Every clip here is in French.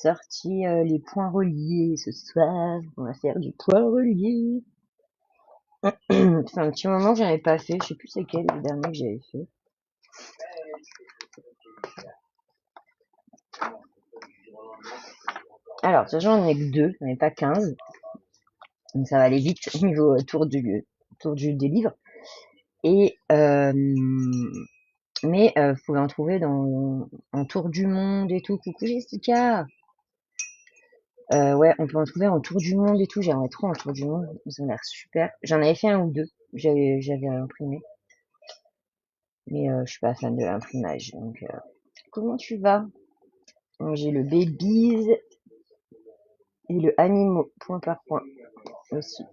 sorti les points reliés ce soir. On va faire du point relié. C'est un petit moment que j'en ai pas fait. Je sais plus c'est quel le dernier que j'avais fait. Alors, de toute façon, j'en ai que 2, j'en ai pas 15. Donc ça va aller vite au niveau des livres. Et mais vous pouvez en trouver dans en tour du monde et tout. Coucou Jessica. Ouais, on peut en trouver en tour du monde et tout. J'aimerais trop en tour du monde. Ça a l'air super. J'en avais fait un ou deux. J'avais imprimé. Mais je suis pas fan de l'imprimage. Donc, comment tu vas? Donc, j'ai le Babies et le Animaux, point par point aussi.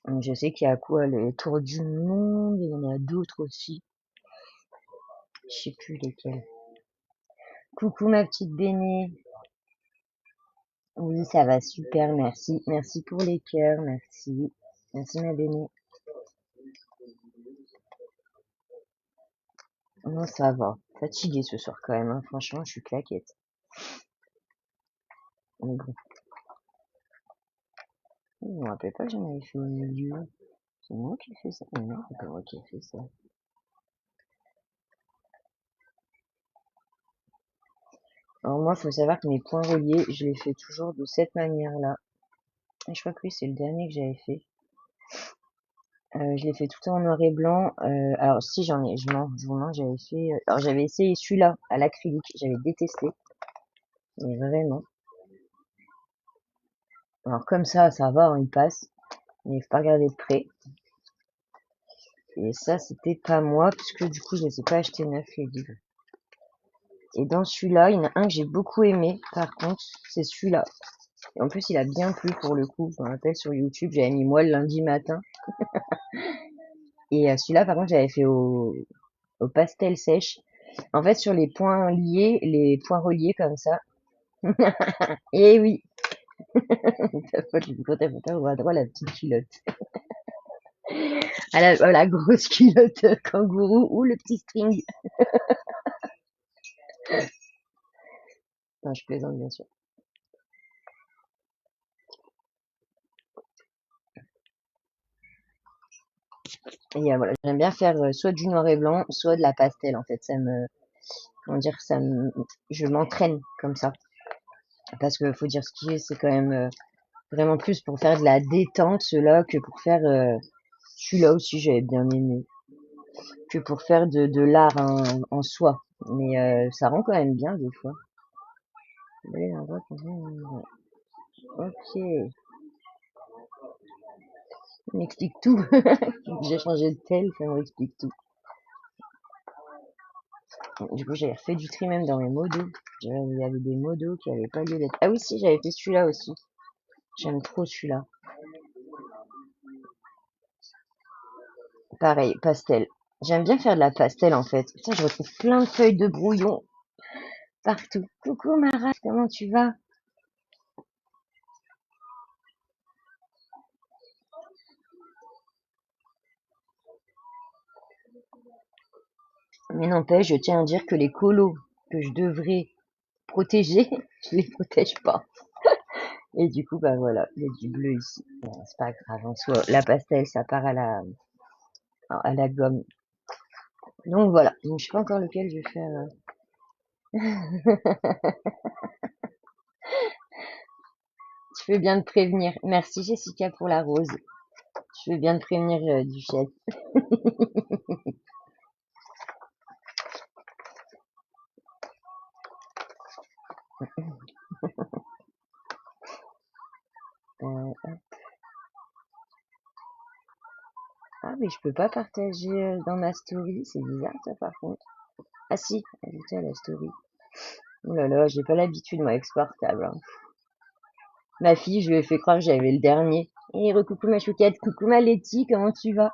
Donc, je sais qu'il y a quoi? Le tour du monde. Il y en a d'autres aussi. Je sais plus lesquels. Coucou ma petite Béné. Oui, ça va super, merci. Merci pour les cœurs, merci. Merci ma Béné. Non, ça va. Fatiguée ce soir quand même, hein. Franchement, je suis claquette. Mais bon, je me rappelle pas que j'en avais fait au milieu. C'est moi qui ai fait ça? Non, c'est pas moi qui ai fait ça. Alors moi, faut savoir que mes points reliés, je les fais toujours de cette manière-là. Et je crois que oui, c'est le dernier que j'avais fait. Je l'ai fait tout en noir et blanc. Alors si j'en ai, je vous mens, j'avais fait. Alors j'avais essayé celui-là à l'acrylique, j'avais détesté, mais vraiment. Alors comme ça va, hein, il passe, mais il faut pas regarder de près. Et ça, c'était pas moi, puisque du coup, je les ai pas achetés neufs les livres. Et dans celui-là, il y en a un que j'ai beaucoup aimé, par contre, c'est celui-là. Et en plus, il a bien plu pour le coup. Je me rappelle sur YouTube, j'avais mis moi le lundi matin. Et celui-là, par contre, j'avais fait au pastel sèche. En fait, sur les points liés, les points reliés comme ça. Et oui, ta faute, quand ta photo, on voit droit la petite culotte. À la grosse culotte kangourou ou le petit string. Non, je plaisante, bien sûr. Et voilà, j'aime bien faire soit du noir et blanc, soit de la pastel. En fait, comment dire, je m'entraîne comme ça. Parce que faut dire ce qui est, c'est quand même vraiment plus pour faire de la détente, cela, que pour faire, celui-là aussi, j'avais bien aimé, que pour faire de l'art en soi. Mais ça rend quand même bien des fois. Ok, il m'explique tout. J'ai changé de tel, ça m'explique tout. Du coup, j'avais refait du tri même dans mes modos. Il y avait des modos qui avaient pas lieu d'être. Ah oui, si, j'avais fait celui-là aussi. J'aime trop celui-là. Pareil, pastel. J'aime bien faire de la pastel en fait. Ça, je retrouve plein de feuilles de brouillon partout. Coucou Mara, comment tu vas? Mais n'empêche, je tiens à dire que les colos que je devrais protéger, je les protège pas. Et du coup, bah voilà, il y a du bleu ici. Bon, c'est pas grave, en soi, la pastel, ça part à la gomme. Donc voilà, donc, je sais pas encore lequel je vais faire. Tu fais bien de prévenir. Merci Jessica pour la rose. Tu fais bien de prévenir Duchesse. Euh, Ah mais je peux pas partager dans ma story, c'est bizarre ça par contre. Ah si, ajouter à la story. Oh là là, j'ai pas l'habitude moi avec ce portable, hein. Ma fille, je lui ai fait croire que j'avais le dernier. Et recoucou ma chouquette, coucou ma Letty, comment tu vas?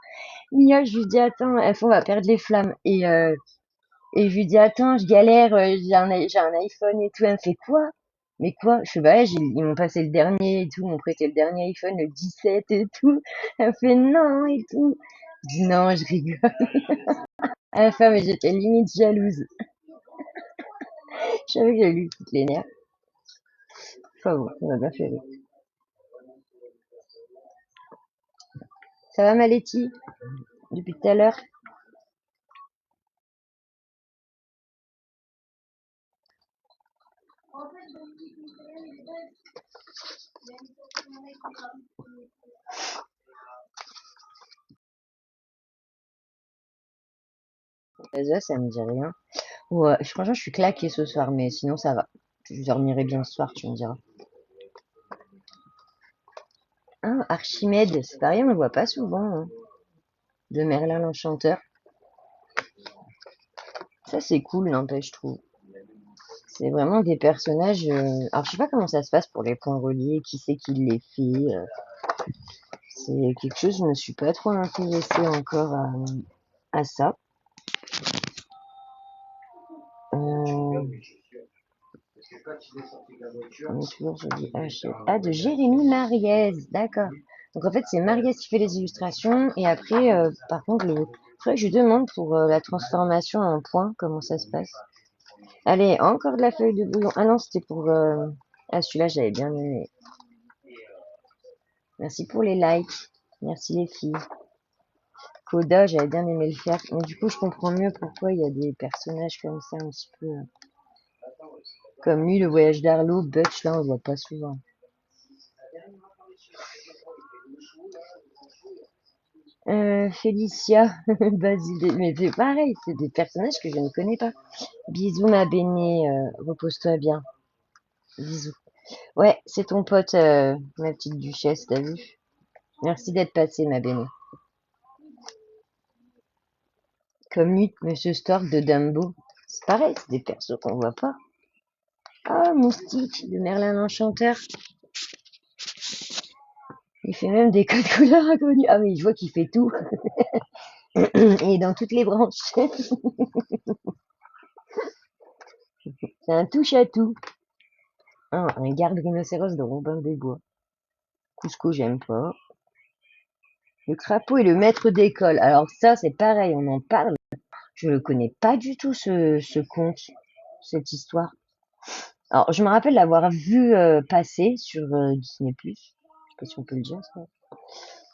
Mia, je lui dis attends, on va perdre les flammes. Et je lui dis attends, je galère, j'ai un iPhone et tout. Elle me fait quoi? Mais quoi? Je fais bah ouais, ils m'ont passé le dernier et tout, ils m'ont prêté le dernier iPhone, le 17 et tout. Elle me fait non et tout. Je dis non, je rigole. À la fin, mais j'étais limite jalouse. savais que j'avais lu toutes les nerfs. Enfin bon, ça m'a bien fait rire. Ça va, Maletti? Depuis tout à l'heure? Ça me dit rien. Ouais, franchement, je suis claquée ce soir, mais sinon ça va. Je dormirai bien ce soir, tu me diras. Ah, Archimède, c'est pareil, on le voit pas souvent, hein, de Merlin l'Enchanteur. Ça, c'est cool, n'empêche, je trouve. C'est vraiment des personnages. Alors, je sais pas comment ça se passe pour les points reliés, qui c'est qui les fait. C'est quelque chose, je me suis pas trop intéressée encore à ça. On est toujours sur du Ah, de Jérémy Mariez, d'accord. Donc en fait, c'est Mariez qui fait les illustrations et après, par contre, faudrait que je lui demande pour la transformation en points, comment ça se passe. Allez, encore de la feuille de bouillon. Ah non, c'était pour... Ah, celui-là, j'avais bien aimé. Merci pour les likes. Merci les filles. Coda, j'avais bien aimé le faire. Mais du coup, je comprends mieux pourquoi il y a des personnages comme ça, un petit peu... Comme lui, le voyage d'Arlo, Butch, là, on le voit pas souvent. Félicia, Basile, mais c'est pareil, c'est des personnages que je ne connais pas. Bisous, ma béné, repose-toi bien. Bisous. Ouais, c'est ton pote, ma petite duchesse, t'as vu? Merci d'être passé, ma béné. Comme lui, Monsieur Stork de Dumbo. C'est pareil, c'est des persos qu'on voit pas. Ah, Moustique de Merlin l'Enchanteur. Il fait même des codes couleurs inconnus. Ah oui, je vois qu'il fait tout. Et dans toutes les branches. C'est un touche à tout. Ah, un garde rhinocéros de Robin des Bois. Cusco, j'aime pas. Le crapaud et le maître d'école. Alors ça, c'est pareil, on en parle. Je ne connais pas du tout ce conte, cette histoire. Alors, je me rappelle l'avoir vu passer sur Disney+. Je sais pas si on peut le dire, ça.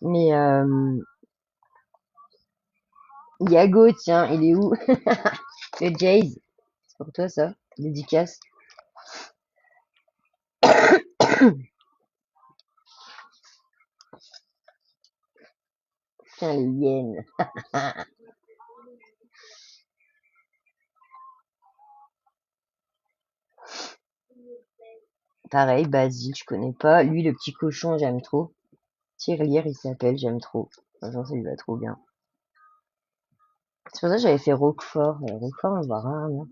Mais Yago, tiens, il est où? Le Jays. C'est pour toi, ça. Dédicace. Tiens, les hyènes. Pareil, Basile, je connais pas. Lui, le petit cochon, j'aime trop. Tirelire, il s'appelle, j'aime trop. Franchement, ça lui va trop bien. C'est pour ça que j'avais fait Roquefort. Roquefort, on le voit rarement.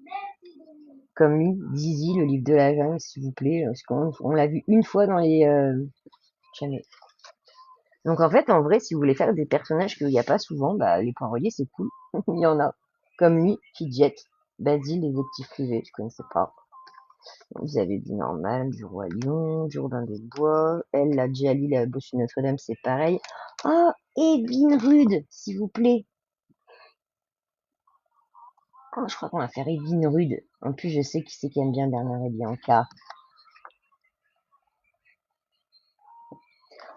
Comme lui, Zizi, le livre de la jungle, s'il vous plaît. Parce qu'on l'a vu une fois dans les... Jamais. Donc en fait, en vrai, si vous voulez faire des personnages qu'il n'y a pas souvent, bah les points reliés, c'est cool. Il y en a. Comme lui, Fidget, Basile, les petits privés, je connaissais pas. Vous avez du normal, du roi lion, du Robin des Bois. Elle, la Djali, la bossu Notre-Dame, c'est pareil. Oh, Evin Rude, s'il vous plaît. Oh, je crois qu'on va faire Evin Rude. En plus, je sais qui c'est qui aime bien Bernard et Bianca.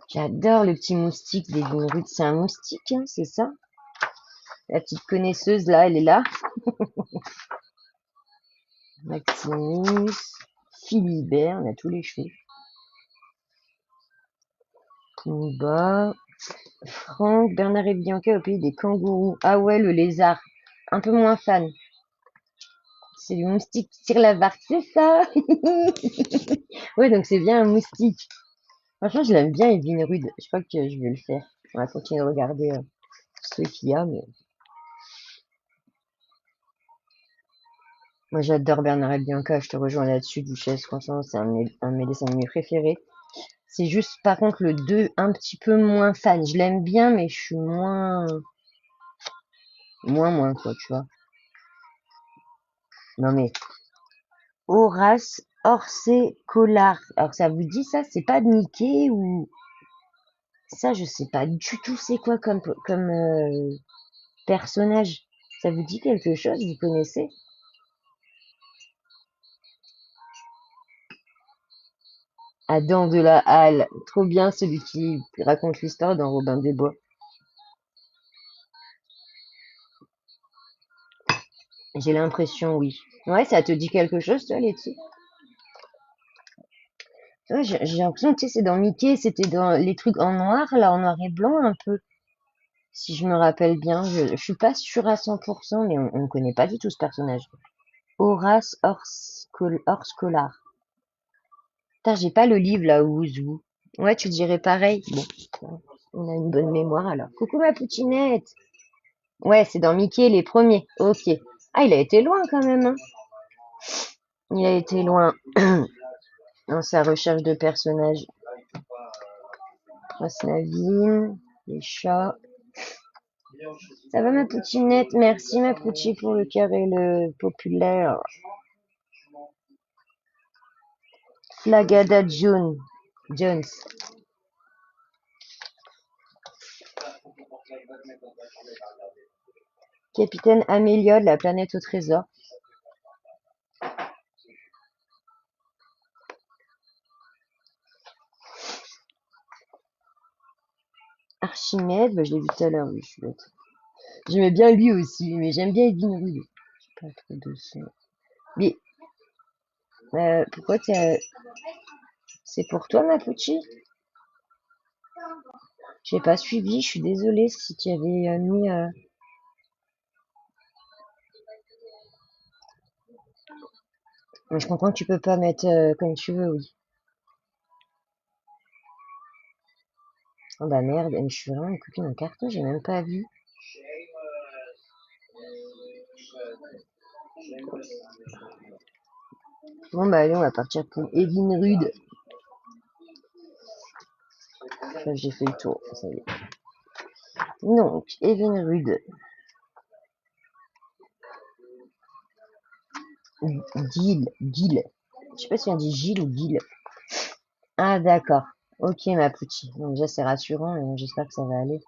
J'adore le petit moustique d'Evin Rude. C'est un moustique, hein, c'est ça? La petite connaisseuse, là, elle est là. Maximus, Philibert, on a tous les cheveux. Pumba, Franck, Bernard et Bianca au pays des kangourous. Ah ouais, le lézard. Un peu moins fan. C'est le moustique qui tire la barque, c'est ça? Ouais, donc c'est bien un moustique. Franchement, je l'aime bien, Evin Rude. Je crois que je vais le faire. On va continuer de regarder ceux qu'il y a, mais moi j'adore Bernard et Bianca, je te rejoins là-dessus, Duchesse. Franchement, c'est un de mes dessins animés préférés. C'est juste, par contre, le 2 un petit peu moins fan. Je l'aime bien, mais je suis moins, quoi, tu vois. Non, mais Horace Orsay Collard. Alors, ça vous dit ça? C'est pas de Mickey ou... Ça, je sais pas du tout c'est quoi comme personnage. Ça vous dit quelque chose? Vous connaissez? Adam de la Halle, trop bien celui qui raconte l'histoire dans Robin des Bois. J'ai l'impression, oui. Ouais, ça te dit quelque chose, toi, Letty? Ouais, j'ai l'impression que tu sais, c'est dans Mickey, c'était dans les trucs en noir, là, en noir et blanc, un peu, si je me rappelle bien. Je suis pas sûre à 100%, mais on ne connaît pas du tout ce personnage. Horace Horscolar. Putain, j'ai pas le livre, là, Ouzou. Ouais, tu dirais pareil. Bon, on a une bonne mémoire, alors. Coucou, ma poutinette. Ouais, c'est dans Mickey, les premiers. Ok. Ah, il a été loin, quand même, hein. Il a été loin dans sa recherche de personnages. Prince Navine, les chats. Ça va ma poutinette? Merci ma poutie pour le cœur et le populaire. Flagada Jones. Capitaine Améliode, la planète au trésor. Archimède, bah, je l'ai vu tout à l'heure, oui, je suis bête. J'aimais bien lui aussi, mais j'aime bien Edwin Rude. Pas trop de son. Mais pourquoi c'est pour toi ma poutie? J'ai pas suivi, je suis désolée si tu avais mis. Mais je comprends que tu peux pas mettre comme tu veux, oui. Oh bah merde, mais je suis vraiment une copine en carton, j'ai même pas vu. Bon bah allez, on va partir pour Evin Rude. Enfin, j'ai fait le tour, ça y est. Donc, Evin Rude. Gil. Je sais pas si on dit Gilles ou Gil. Ah d'accord. Ok ma petite. Donc déjà c'est rassurant et j'espère que ça va aller.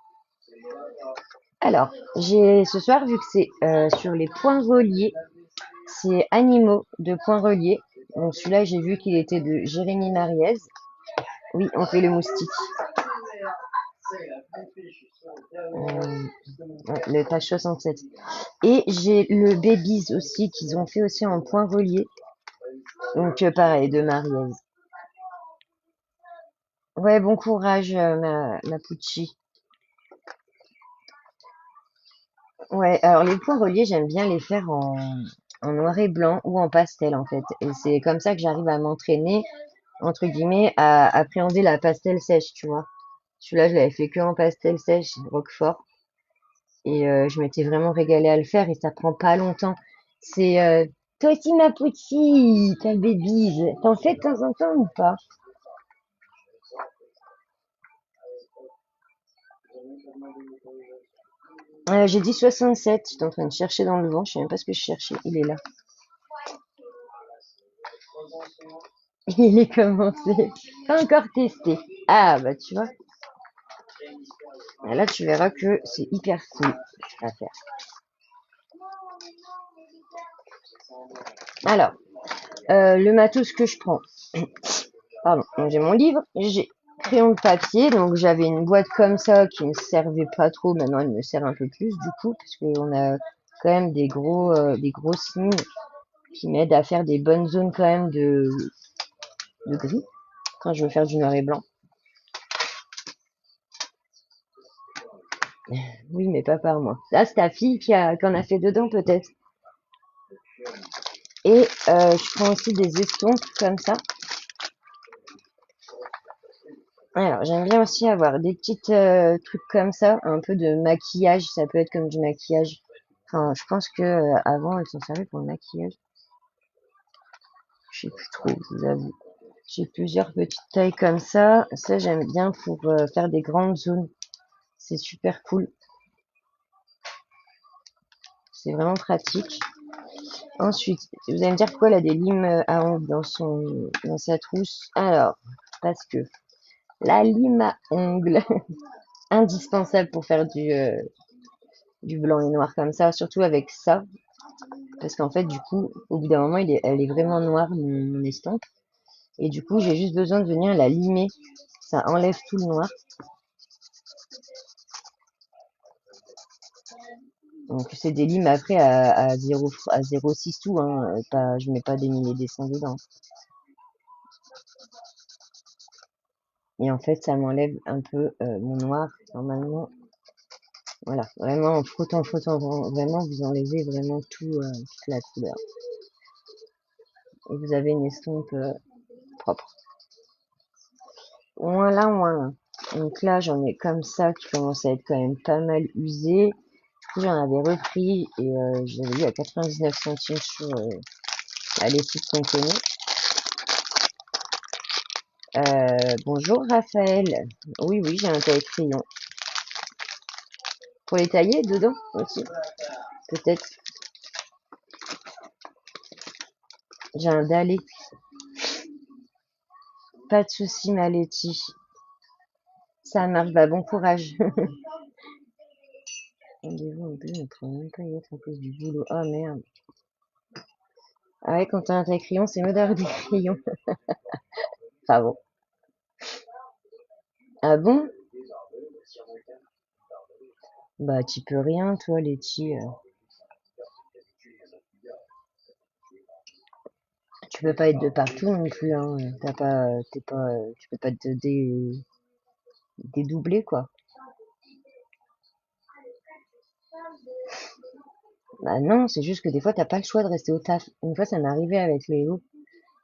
Alors, j'ai ce soir vu que c'est sur les points reliés, c'est Animaux de points reliés. Donc celui-là j'ai vu qu'il était de Jérémy Mariez. Oui, on fait le moustique. Ouais, le page 67. Et j'ai le Babies aussi qu'ils ont fait aussi en point relié. Donc pareil, de Mariez. Ouais, bon courage ma Pucci. Ouais, alors les points reliés, j'aime bien les faire en noir et blanc ou en pastel en fait. Et c'est comme ça que j'arrive à m'entraîner, entre guillemets, à appréhender la pastel sèche, tu vois. Celui-là, je l'avais fait que en pastel sèche, Roquefort. Et je m'étais vraiment régalée à le faire et ça prend pas longtemps. C'est toi aussi ma petite, ta bébise. T'en fais de temps en temps ou pas? J'ai dit 67, j'étais en train de chercher dans le vent, je sais même pas ce que je cherchais, il est là. Il est commencé. Pas encore testé. Ah bah tu vois, là tu verras que c'est hyper cool à faire. Alors, le matos que je prends. Pardon, donc j'ai mon livre, j'ai crayon de papier, donc j'avais une boîte comme ça qui me servait pas trop, maintenant elle me sert un peu plus du coup, parce qu'on a quand même des grosses lignes qui m'aident à faire des bonnes zones quand même de gris quand je veux faire du noir et blanc. Oui, mais pas par moi. Là, c'est ta fille qui en a fait dedans peut-être. Et je prends aussi des estompes comme ça. Alors, j'aime bien aussi avoir des petites trucs comme ça, un peu de maquillage, ça peut être comme du maquillage. Enfin, je pense que avant elles s'en servaient pour le maquillage. Je sais plus trop, je vous avoue. J'ai plusieurs petites tailles comme ça. Ça, j'aime bien pour faire des grandes zones. C'est super cool. C'est vraiment pratique. Ensuite, vous allez me dire pourquoi elle a des limes à ongles dans sa trousse. Alors, parce que la lime à ongles, indispensable pour faire du blanc et noir comme ça, surtout avec ça, parce qu'en fait, du coup, au bout d'un moment, elle est vraiment noire, mon estampe. Et du coup, j'ai juste besoin de venir la limer. Ça enlève tout le noir. Donc c'est des limes après à 0, à 0,6 tout, hein. Pas, je mets pas des milliers des cents dedans. Et en fait, ça m'enlève un peu mon noir. Normalement, voilà, vraiment en frottant, vraiment, vous enlevez vraiment toute la couleur. Et vous avez une estompe propre. Voilà, voilà. Donc là, j'en ai comme ça qui commence à être quand même pas mal usé. Du coup, j'en avais repris et je l'avais eu à 99 centimes sur les sites qu'on connaît. Bonjour Raphaël. Oui, oui, j'ai un taille-crayon. Pour les tailler dedans aussi, peut-être. J'ai un dallé. Pas de souci, ma Letty. Ça marche, bah bon courage. Rendez-vous un peu, on pourrait même pas y être à cause du boulot. Oh merde. Ah ouais, quand t'as un taille-crayon, c'est mieux d'avoir des crayons. Enfin bon. Ah bon? Bah tu peux rien, toi, Letty. Tu peux pas être de partout non plus, hein. T'es pas, tu peux pas te dédoubler, quoi. Bah non, c'est juste que des fois, t'as pas le choix de rester au taf. Une fois, ça m'est arrivé avec Léo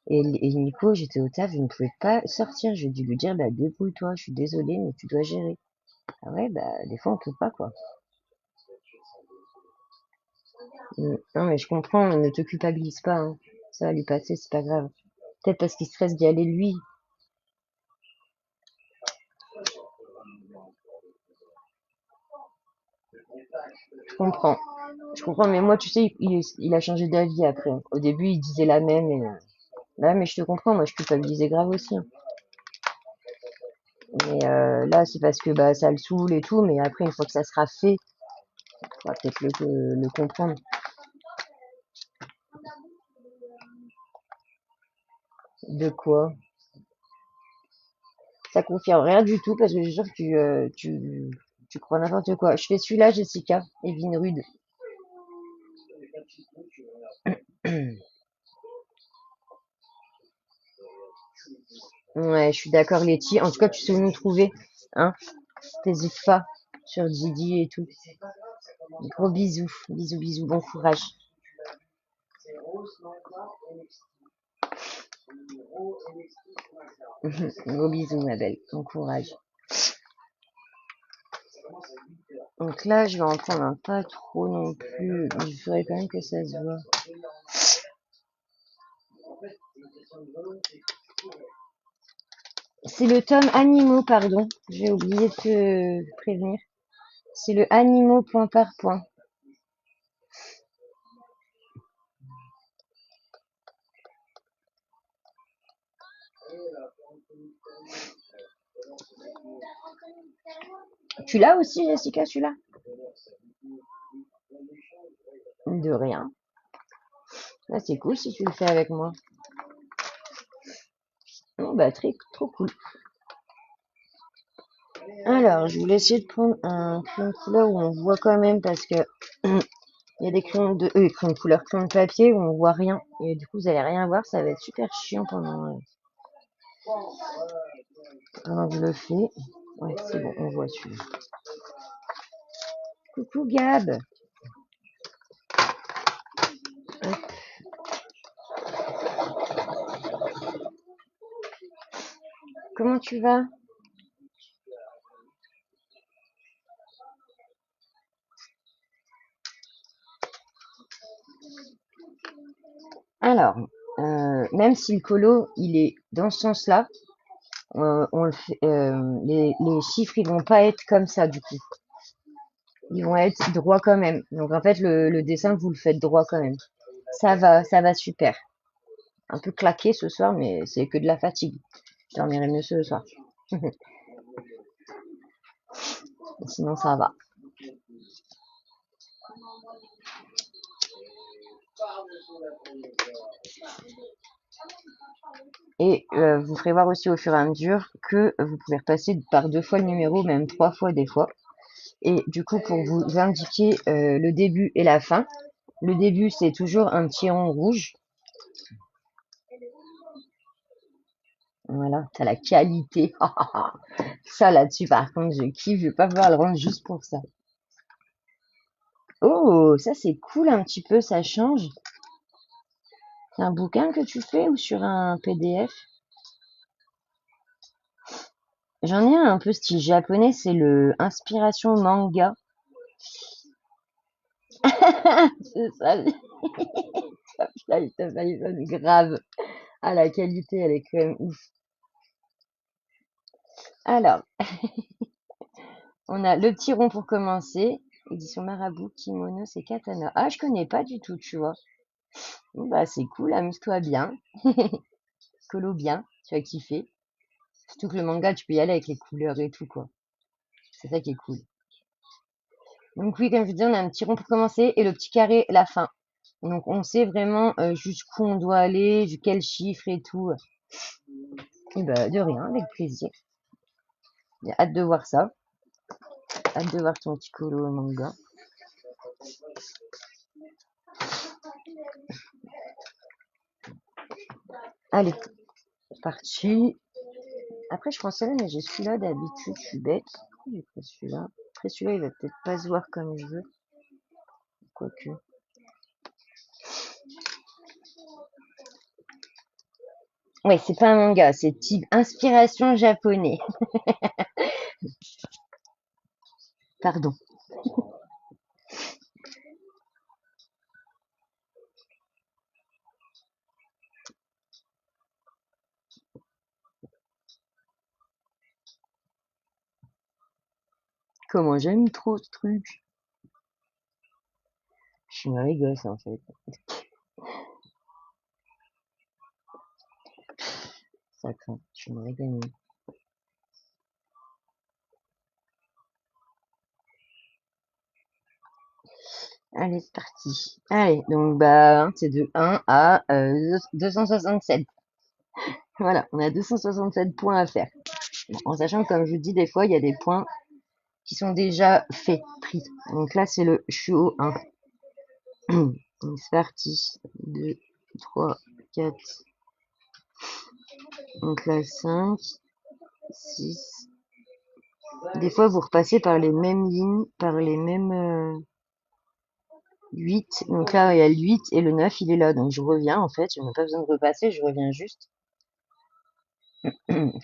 et Nico, j'étais au taf, je ne pouvais pas sortir. J'ai dû lui dire, bah débrouille-toi, je suis désolée, mais tu dois gérer. Ah ouais, bah des fois, on peut pas, quoi. Non, mais je comprends, ne te culpabilise pas, hein. Ça va lui passer, c'est pas grave. Peut-être parce qu'il stresse d'y aller lui. Je comprends. Je comprends, mais moi, tu sais, il a changé d'avis après. Au début, il disait la même. Et, bah, mais je te comprends, moi, je culpabilisais grave aussi, hein. Mais là, c'est parce que bah, ça le saoule et tout. Mais après, une fois que ça sera fait, on va peut-être le comprendre. De quoi? Ça confirme rien du tout parce que je suis sûre que tu crois n'importe quoi. Je fais celui-là, Jessica, Evine Rude. Ouais, je suis d'accord, Letty. En tout cas, tu sais où nous trouver, hein? T'hésites pas sur Didi et tout. Gros bisous, bisous, bisous, bon courage. Gros bisous, ma belle, bon courage. Donc là, je vais en prendre un pas trop non plus. Mais il faudrait quand même que ça se voit. C'est le tome Animaux, pardon. J'ai oublié de te prévenir. C'est le Animaux point par point. Tu l'as aussi, Jessica, celui-là? De rien. Ah, c'est cool si tu le fais avec moi. Oh, bah, trop cool. Alors, je voulais essayer de prendre un crayon de couleur où on voit quand même parce que il y a des crayons de couleur, crayons de papier où on voit rien. Et du coup, vous allez rien voir. Ça va être super chiant pendant que je le fais. Ouais, c'est bon, on voit celui-là. Coucou Gab. Hop. Comment tu vas? Alors, même si le colo, il est dans ce sens-là, on le fait, les chiffres, ils vont pas être comme ça du coup. Ils vont être droits quand même. Donc en fait, le dessin, vous le faites droit quand même. Ça va super. Un peu claqué ce soir, mais c'est que de la fatigue. Je dormirai mieux ce soir. Sinon, ça va. Et vous ferez voir aussi au fur et à mesure que vous pouvez repasser par 2 fois le numéro, même 3 fois des fois. Et du coup, pour vous indiquer le début et la fin, le début, c'est toujours un petit rond rouge. Voilà, t'as la qualité. Ça, là-dessus, par contre, je kiffe. Je vais pas pouvoir le rendre juste pour ça. Oh, ça, c'est cool un petit peu. Ça change. C'est un bouquin que tu fais ou sur un PDF? J'en ai un peu style japonais. C'est le Inspiration Manga. C'est ça. Putain, il t'a failli grave. Ah, la qualité, elle est quand même ouf. Alors, on a le petit rond pour commencer. Édition Marabout, Kimono, c'est Katana. Ah, je connais pas du tout, tu vois. Bon, bah, c'est cool, amuse-toi bien. Colo bien, tu vas kiffer. Surtout que le manga, tu peux y aller avec les couleurs et tout, quoi. C'est ça qui est cool. Donc oui, comme je disais, on a un petit rond pour commencer et le petit carré, la fin. Donc on sait vraiment jusqu'où on doit aller, quel chiffre et tout. Et bah, de rien, avec plaisir. J'ai hâte de voir ça. Hâte de voir ton petit colo manga. Allez, c'est parti. Après, je pensais là, mais j'ai celui-là d'habitude, je suis bête. J'ai pris celui-là. Après, celui-là, il va peut-être pas se voir comme je veux. Quoique. Ouais, c'est pas un manga, c'est type inspiration japonais. Pardon. Comment j'aime trop ce truc. Je suis une gosse en fait. Ça craint. Je suis une gamine. Allez, c'est parti. Allez, donc bah, c'est de 1 à 267. Voilà, on a 267 points à faire. Bon, en sachant que, comme je vous dis, des fois, il y a des points qui sont déjà faits, pris. Donc là, c'est le, je suis au 1. Donc c'est parti. 2, 3, 4. Donc là, 5, 6. Des fois, vous repassez par les mêmes lignes, par les mêmes 8. Donc là, il y a le 8 et le 9, il est là. Donc je reviens, en fait. Je n'ai pas besoin de repasser, je reviens juste.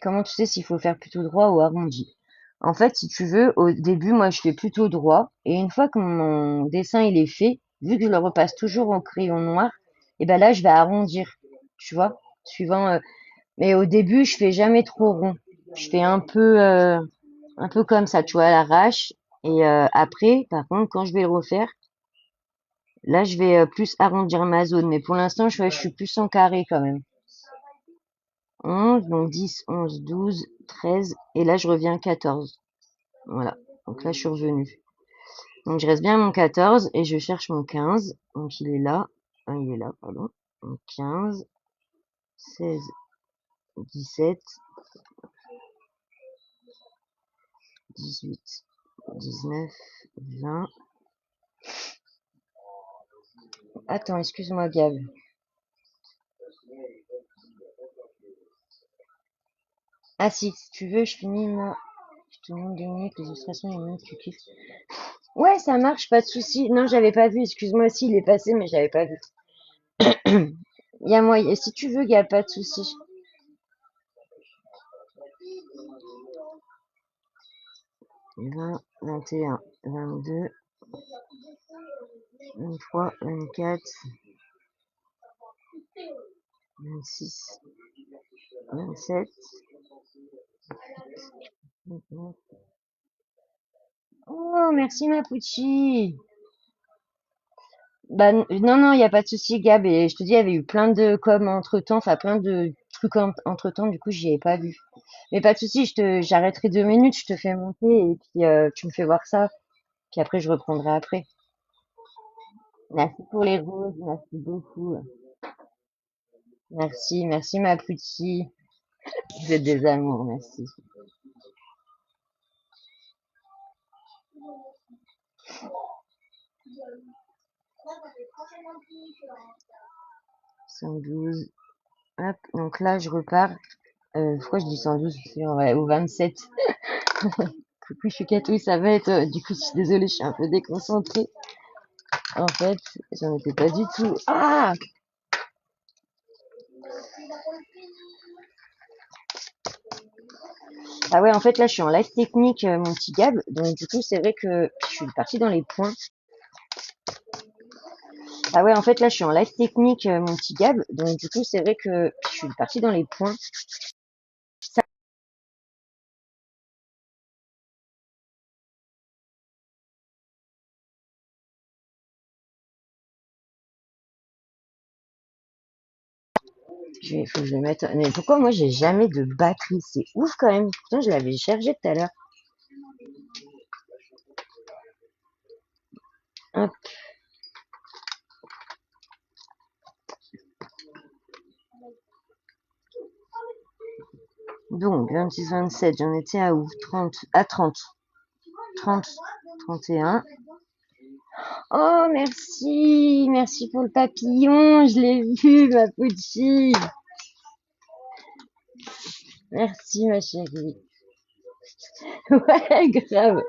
Comment tu sais s'il faut faire plutôt droit ou arrondi? En fait, si tu veux, au début, moi, je fais plutôt droit. Et une fois que mon dessin, il est fait, vu que je le repasse toujours au crayon noir, et ben là, je vais arrondir. Tu vois? Suivant. Mais au début, je fais jamais trop rond. Je fais un peu comme ça, tu vois, à l'arrache. Et après, par contre, quand je vais le refaire, là, je vais plus arrondir ma zone. Mais pour l'instant, je suis plus en carré quand même. 11, donc 10, 11, 12, 13. Et là, je reviens 14. Voilà. Donc là, je suis revenue. Donc, je reste bien à mon 14 et je cherche mon 15. Donc, il est là. Ah, il est là, pardon. Donc, 15, 16, 17, 18, 19, 20. Attends, excuse-moi, Gab. Ah si, si tu veux, je finis moi. Je te demande 2 minutes, les illustrations, les minutes, tu kiffes. Ouais, ça marche, pas de souci. Non, j'avais pas vu, excuse-moi si il est passé, mais j'avais pas vu. Il y a moyen. Si tu veux, il y a pas de souci. 20, 21, 22, 23, 24, 26, 27, 29. Oh, merci ma Pucci. Bah non, non, il n'y a pas de souci, Gab. Et je te dis, il y avait eu plein de coms entre-temps, enfin plein de trucs entre-temps, du coup, j'y ai pas vu. Mais pas de souci, j'arrêterai 2 minutes, je te fais monter et puis tu me fais voir ça. Puis après, je reprendrai après. Merci pour les roses, merci beaucoup. Merci, merci ma Pucci. Vous êtes des amours, merci. 112. Hop, donc là, je repars. Pourquoi je dis 112? Ouais, au 27. Coucou Choukatou, ça va être. Du coup, je suis désolée, je suis un peu déconcentrée. En fait, j'en étais pas du tout. Ah! Ah ouais, en fait, là, je suis en live technique, mon petit Gab. Donc, du coup, c'est vrai que je suis partie dans les points. Ah ouais, en fait, là, je suis en live technique, mon petit Gab. Donc, du coup, c'est vrai que je suis partie dans les points. Faut que je le mette. Mais pourquoi moi, j'ai jamais de batterie? C'est ouf quand même. Putain, je l'avais chargé tout à l'heure. Hop. Donc, 26, 27, j'en étais à où? 30, à 30. 30, 31. Oh, merci. Merci pour le papillon. Je l'ai vu, ma Pucci. Merci, ma chérie. Ouais, grave.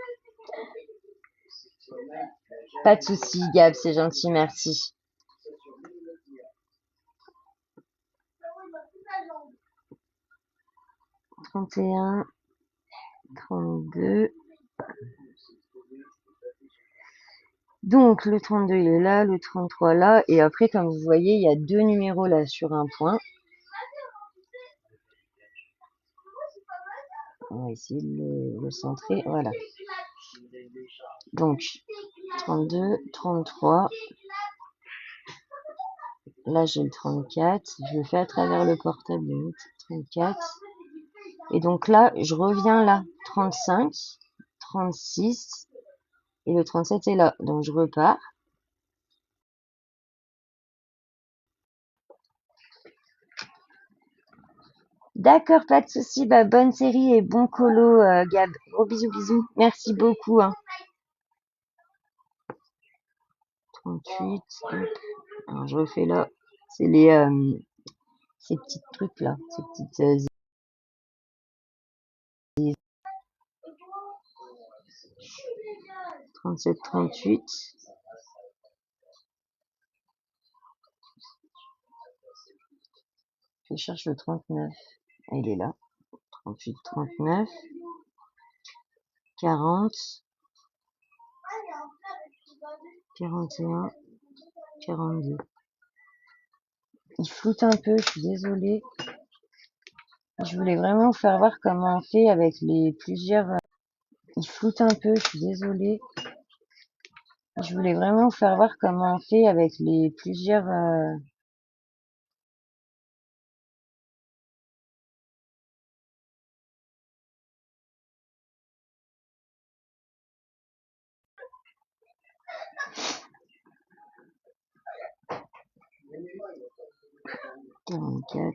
Pas de souci, Gab, c'est gentil, merci. 31, 32. Donc, le 32, il est là, le 33 là. Et après, comme vous voyez, il y a deux numéros là sur un point. On va essayer de le centrer. Voilà. Donc, 32, 33. Là, j'ai le 34. Je le fais à travers le portable. 34. Et donc là, je reviens là. 35, 36. Et le 37 est là. Donc, je repars. D'accord, pas de souci. Bah, bonne série et bon colo, Gab. Gros bisous, bisous. Merci beaucoup, hein. 38. Hop. Alors, je refais là. C'est ces petits trucs là. Ces petites 37, 38. Je cherche le 39. Il est là. 38, 39. 40. 41. 42. Il floute un peu, je suis désolée. Je voulais vraiment vous faire voir comment on fait avec les plusieurs. Il floute un peu, je suis désolée. Je voulais vraiment vous faire voir comment on fait avec les plusieurs. « 44,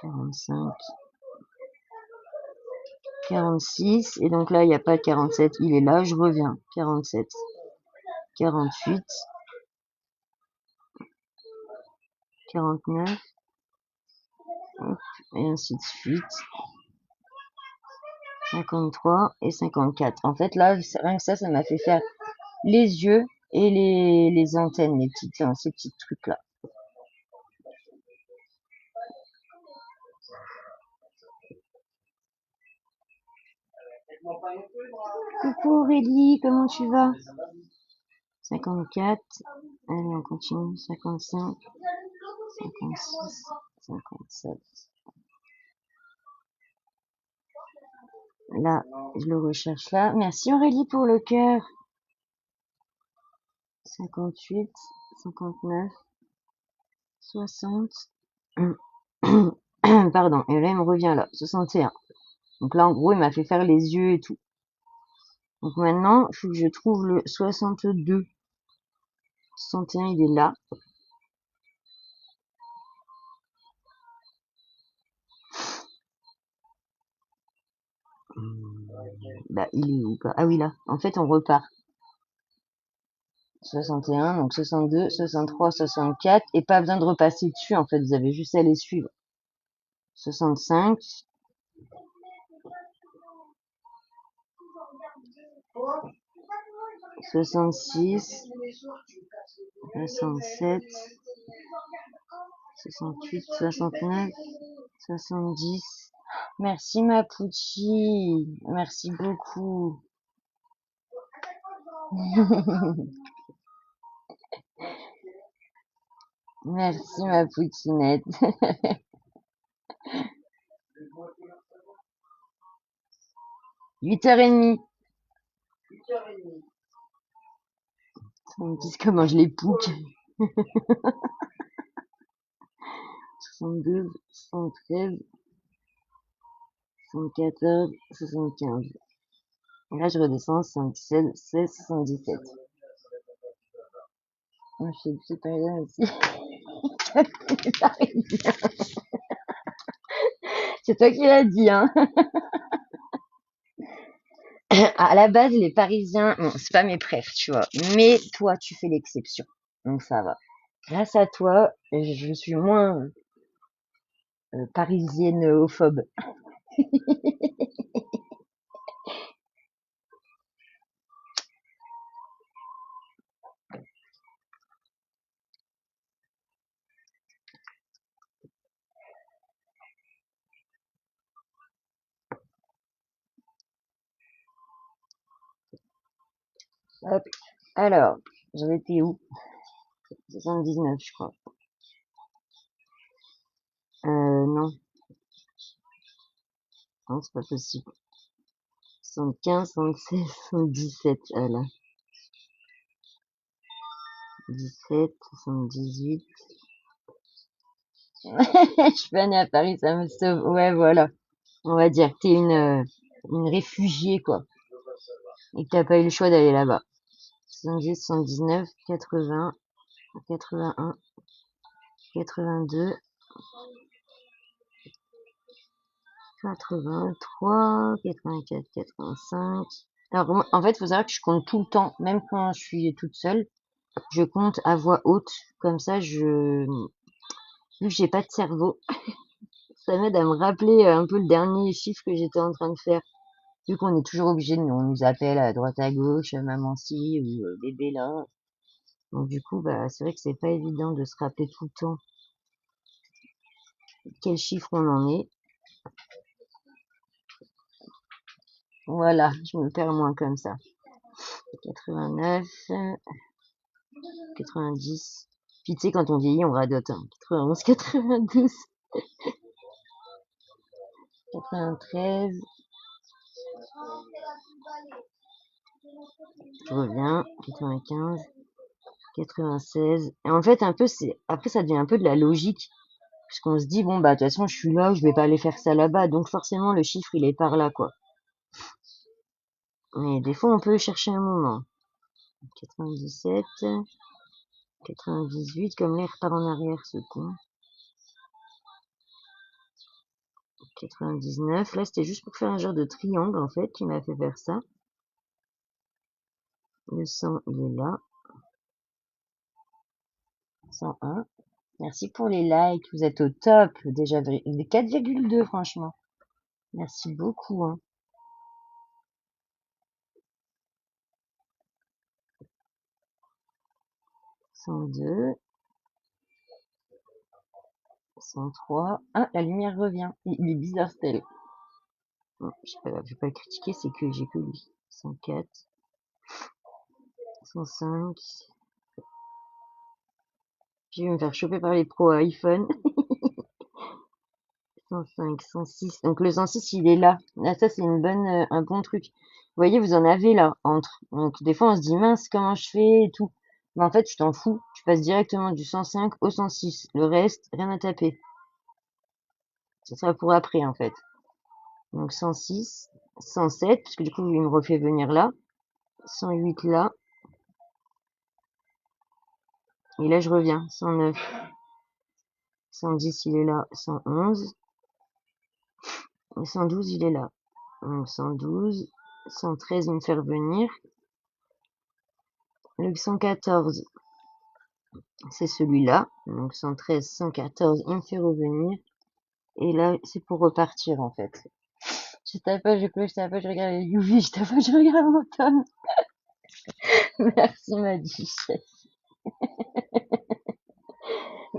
45, 46. Et donc là, il n'y a pas de 47. Il est là, je reviens. 47, 48, 49. Et ainsi de suite. 53 et 54. En fait, là, rien que ça m'a fait faire les yeux et les antennes, ces petits trucs-là. Coucou Aurélie, comment tu vas? 54. Allez, on continue. 55, 56, 57. Là, je le recherche là. Merci Aurélie pour le cœur. 58, 59, 60. Pardon. Et là, il me revient là. 61. Donc là, en gros, il m'a fait faire les yeux et tout. Donc maintenant, il faut que je trouve le 62. 61, il est là. Bah, il est où, quoi? Ah oui, là. En fait, on repart. 61, donc 62, 63, 64, et pas besoin de repasser dessus, en fait, vous avez juste à les suivre. 65, 66, 67, 68, 69, 70. Merci ma Pouchi, merci beaucoup. Merci ma poutinette. 8h30. Ils me disent comment je les pouque. 72, 73, 74, 75. Et là, je redescends 77, 16, 77. Moi, je fais du super aussi. C'est toi qui l'as dit, hein. À la base, les Parisiens, bon, c'est pas mes préfs, tu vois. Mais toi, tu fais l'exception. Donc ça va. Grâce à toi, je suis moins parisienne-ophobe. Hop. Alors, j'en étais où? 79, je crois. Non, non, c'est pas possible. 75, 76, 77, là. 17, 78. Je suis pas née à Paris, ça me sauve. Ouais, voilà. On va dire que t'es une réfugiée, quoi. Et que t'as pas eu le choix d'aller là-bas. 70, 79, 80, 81, 82, 83, 84, 85. Alors, en fait, faut savoir que je compte tout le temps, même quand je suis toute seule. Je compte à voix haute. Comme ça, vu que j'ai pas de cerveau, ça m'aide à me rappeler un peu le dernier chiffre que j'étais en train de faire. Vu qu'on est toujours obligé, on nous appelle à droite à gauche, maman ci ou bébé là. Donc du coup, bah, c'est vrai que c'est pas évident de se rappeler tout le temps quel chiffre on en est. Voilà, je me perds moins comme ça. 89, 90. Puis tu sais, quand on vieillit, on radote. 91, 92, 93. Je reviens. 95, 96. Et en fait, un peu, après, ça devient un peu de la logique. Puisqu'on se dit, bon, bah, de toute façon, je suis là, je vais pas aller faire ça là-bas. Donc, forcément, le chiffre, il est par là, quoi. Mais des fois, on peut chercher un moment. 97, 98, comme l'air part en arrière, ce con. 99, là, c'était juste pour faire un genre de triangle, en fait, qui m'a fait faire ça. Le 100, il est là. 101. Merci pour les likes, vous êtes au top. Déjà, 4,2, franchement. Merci beaucoup, hein. 102, 103. Ah, la lumière revient. Il est bizarre, ce tel. Bon, je vais pas le critiquer, c'est que j'ai que lui. 104, 105. Je vais me faire choper par les pros iPhone. 105, 106. Donc le 106, il est là. Là, ça, c'est un bon truc. Vous voyez, vous en avez là, entre. Donc des fois, on se dit, mince, comment je fais et tout. Mais en fait, tu t'en fous. Tu passes directement du 105 au 106. Le reste, rien à taper. Ce sera pour après, en fait. Donc 106, 107, parce que du coup, il me refait venir là. 108 là. Et là, je reviens. 109, 110, il est là. 111. Et 112, il est là. Donc 112, 113, il me fait revenir. Le 114, c'est celui-là. Donc 113, 114, il me fait revenir. Et là, c'est pour repartir en fait. Je tape pas, je cloche, je tape pas, je regarde les UV, je tape pas, je regarde mon tome. Merci, m'a dit.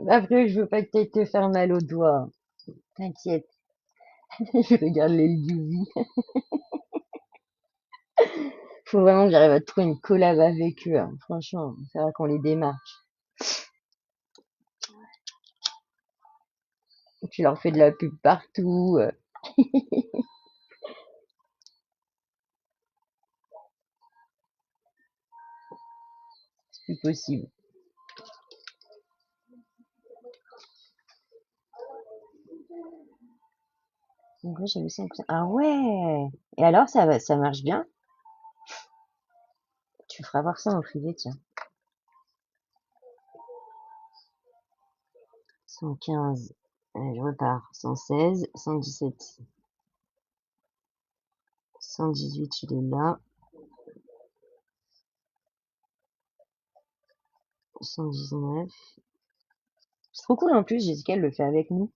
Après, je veux pas que t'ailles te faire mal au doigt. T'inquiète. Je regarde les UV. Faut vraiment que j'arrive à trouver une collab avec eux, hein. Franchement, c'est vrai qu'on les démarche. Tu leur fais de la pub partout. C'est plus possible. Donc là, j'ai vu 5%. Ah ouais! Et alors, ça marche bien? Tu feras voir ça en privé, tiens. 115. Allez, je repars. 116, 117, 118, il est là. 119. C'est trop cool en plus, Jessica, elle le fait avec nous.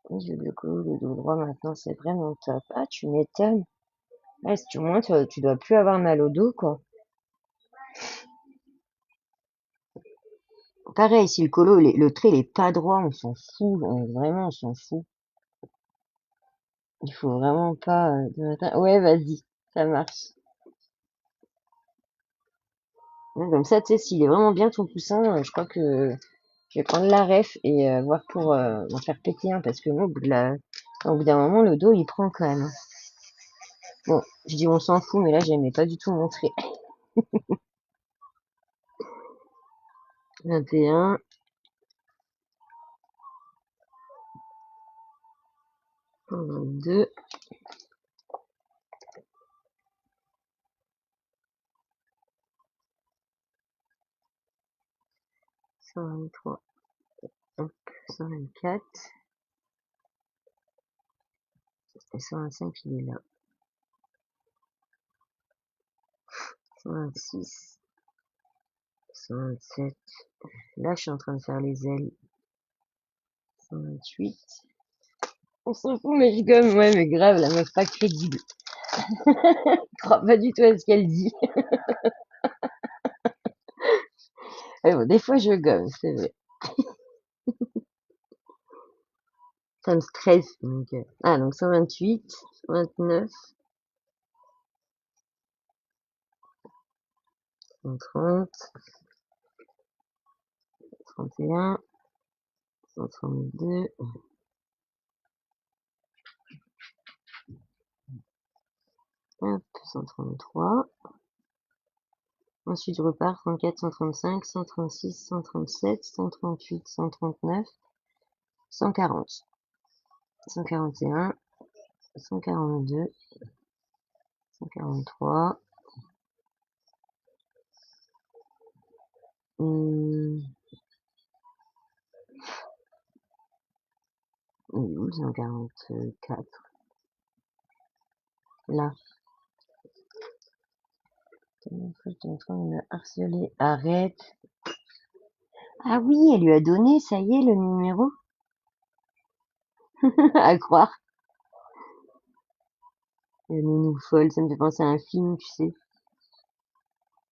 Oui, le colo, le dos droit maintenant, c'est vraiment top. Ah, tu m'étonnes. Ouais, si au moins, tu dois plus avoir mal au dos, quoi. Pareil, si le colo, le trait, il est pas droit, on s'en fout. Vraiment, on s'en fout. Il faut vraiment pas, Ouais, vas-y, ça marche. Ouais, comme ça, tu sais, s'il est vraiment bien ton coussin, je crois que je vais prendre la ref et voir pour m'en faire péter un parce que moi, au bout d'un moment, le dos, il prend quand même. Bon, je dis on s'en fout, mais là, j'aimais pas du tout montrer. 21, 22, 123, hop, 124, et 125, il est là. 126, 127. Là, je suis en train de faire les ailes. 128. On s'en fout, mais je gomme. Ouais, mais grave, la meuf pas crédible. Crois pas du tout à ce qu'elle dit. Ouais, bon, des fois, je gomme, c'est vrai. Ça me stresse. Donc 128, 129, 130, 31, 132, hop, 133. Ensuite, je repars 134, 135, 136, 137, 138, 139, 140, 141, 142, 143. Hum, où 144? Là. T'es en train de me harceler. Arrête. Ah oui, elle lui a donné, ça y est, le numéro. À croire. Le nounou folle, ça me fait penser à un film, tu sais.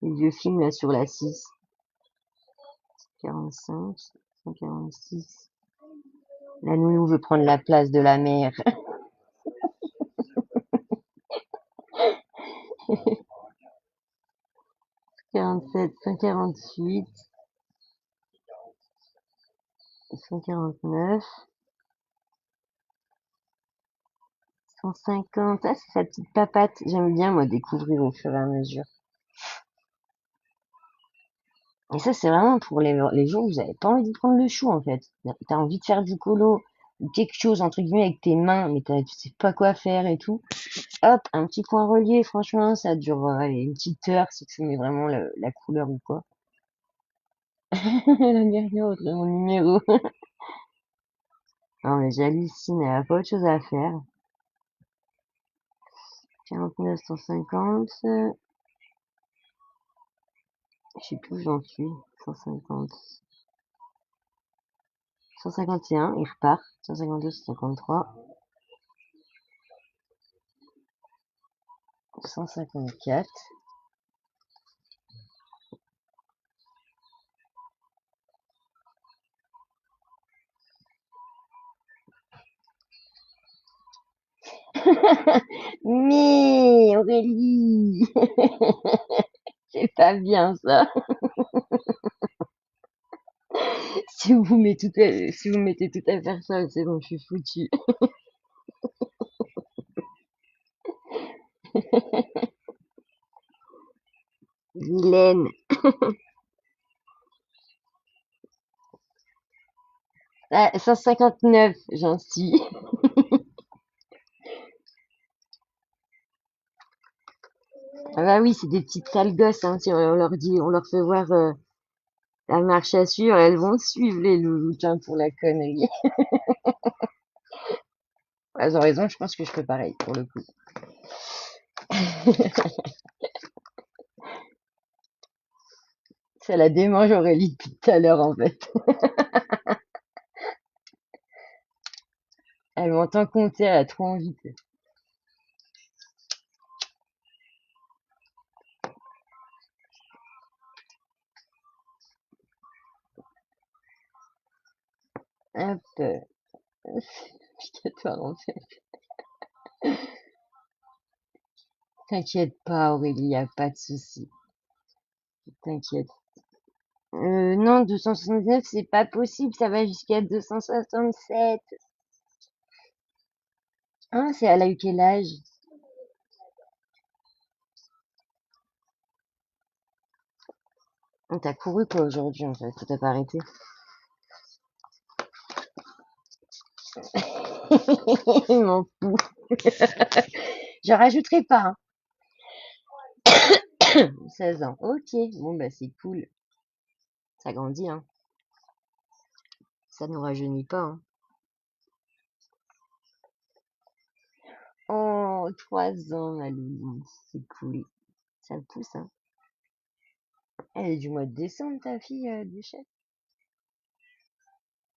Les vieux films là sur la 6. 45, 146. La nounou veut prendre la place de la mère. 47, 148, 149, 150. Ah, c'est sa petite papate. J'aime bien, moi, découvrir au fur et à mesure. Et ça, c'est vraiment pour les jours où vous avez pas envie de prendre le chou, en fait. T'as envie de faire du colo ou quelque chose, entre guillemets, avec tes mains, mais tu sais pas quoi faire et tout. Hop, un petit coin relié, franchement, ça dure allez, une petite heure si tu mets vraiment la couleur ou quoi. La dernière autre, mon numéro. Non, mais j'hallucine, elle a pas autre chose à faire. 49, 150. Je sais plus où j'en suis. 150. 151, il repart. 152, 153. 154. Mais Aurélie, c'est pas bien ça. Si vous mettez tout à faire ça, c'est bon, je suis foutue. Vilaine. Ah, 159, j'en suis. Ah bah oui, c'est des petites sales gosses, hein. Si on leur dit, on leur fait voir la marche à suivre, elles vont suivre les loulous, tiens, pour la connerie. Elles ont raison, je pense que je fais pareil, pour le coup. Ça la démange Aurélie depuis tout à l'heure, en fait. Elle m'entend compter, elle a trop envie. Hop. Pique-toi, en fait. T'inquiète pas, Aurélie, y a pas de souci. T'inquiète. Non, 279, c'est pas possible, ça va jusqu'à 267. Hein, elle a eu quel âge? T'as couru quoi aujourd'hui en fait, t'as pas arrêté. Il m'en fout. Je rajouterai pas, hein. 16 ans. Ok, bon bah c'est cool. Ça grandit, hein. Ça nous rajeunit pas, hein. Oh, 3 ans, ma loulou. C'est cool. Ça pousse, hein. Elle est du mois de décembre, ta fille, du chef.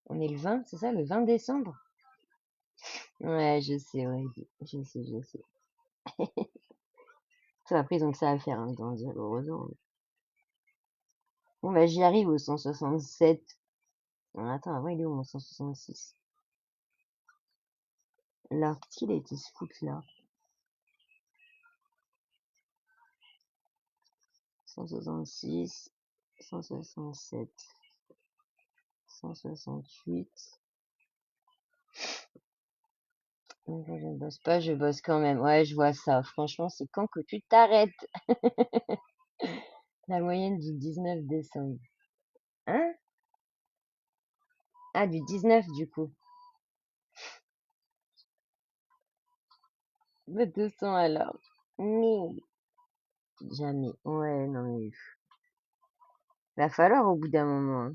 On est le 20, c'est ça, le 20 décembre? Ouais, je sais, ouais. Je sais, je sais. Ça, après, ils ont que ça à faire, hein, grandir, heureusement. Bon, bah, j'y arrive au 167. Ah, attends, avant, il est où mon 166? Là, qu'est-ce qu'il a été se foutre là? 166, 167, 168. Donc, je ne bosse pas, je bosse quand même. Ouais, je vois ça. Franchement, c'est quand que tu t'arrêtes? La moyenne du 19 décembre. Hein? Ah, du 19 du coup. De 200 alors. Mais jamais. Ouais, non mais va falloir au bout d'un moment, hein.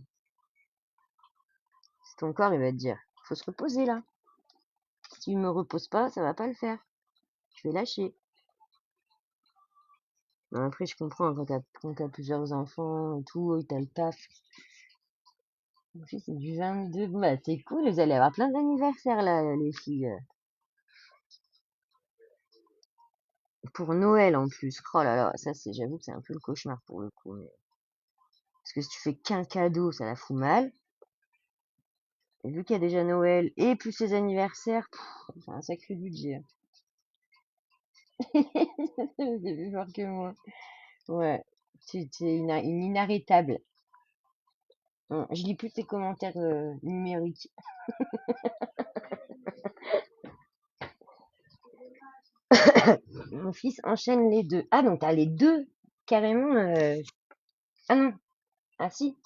Si ton corps il va te dire, faut se reposer là. Si tu me reposes pas, ça va pas le faire. Je vais lâcher. Bon, après, je comprends quand t'as plusieurs enfants et tout, et t'as le taf. Mon fils c'est du 22. Bon, bah, c'est cool, vous allez avoir plein d'anniversaires là, les filles. Pour Noël en plus. Oh là là, ça c'est, j'avoue que c'est un peu le cauchemar pour le coup. Parce que si tu fais qu'un cadeau, ça la fout mal. Et vu qu'il y a déjà Noël et plus les anniversaires, c'est un sacré budget. C'est plus fort que moi. Ouais, c'est une inarrêtable. Je lis plus tes commentaires numériques. Mon fils enchaîne les deux. Ah, donc t'as les deux carrément. Ah non, ah si.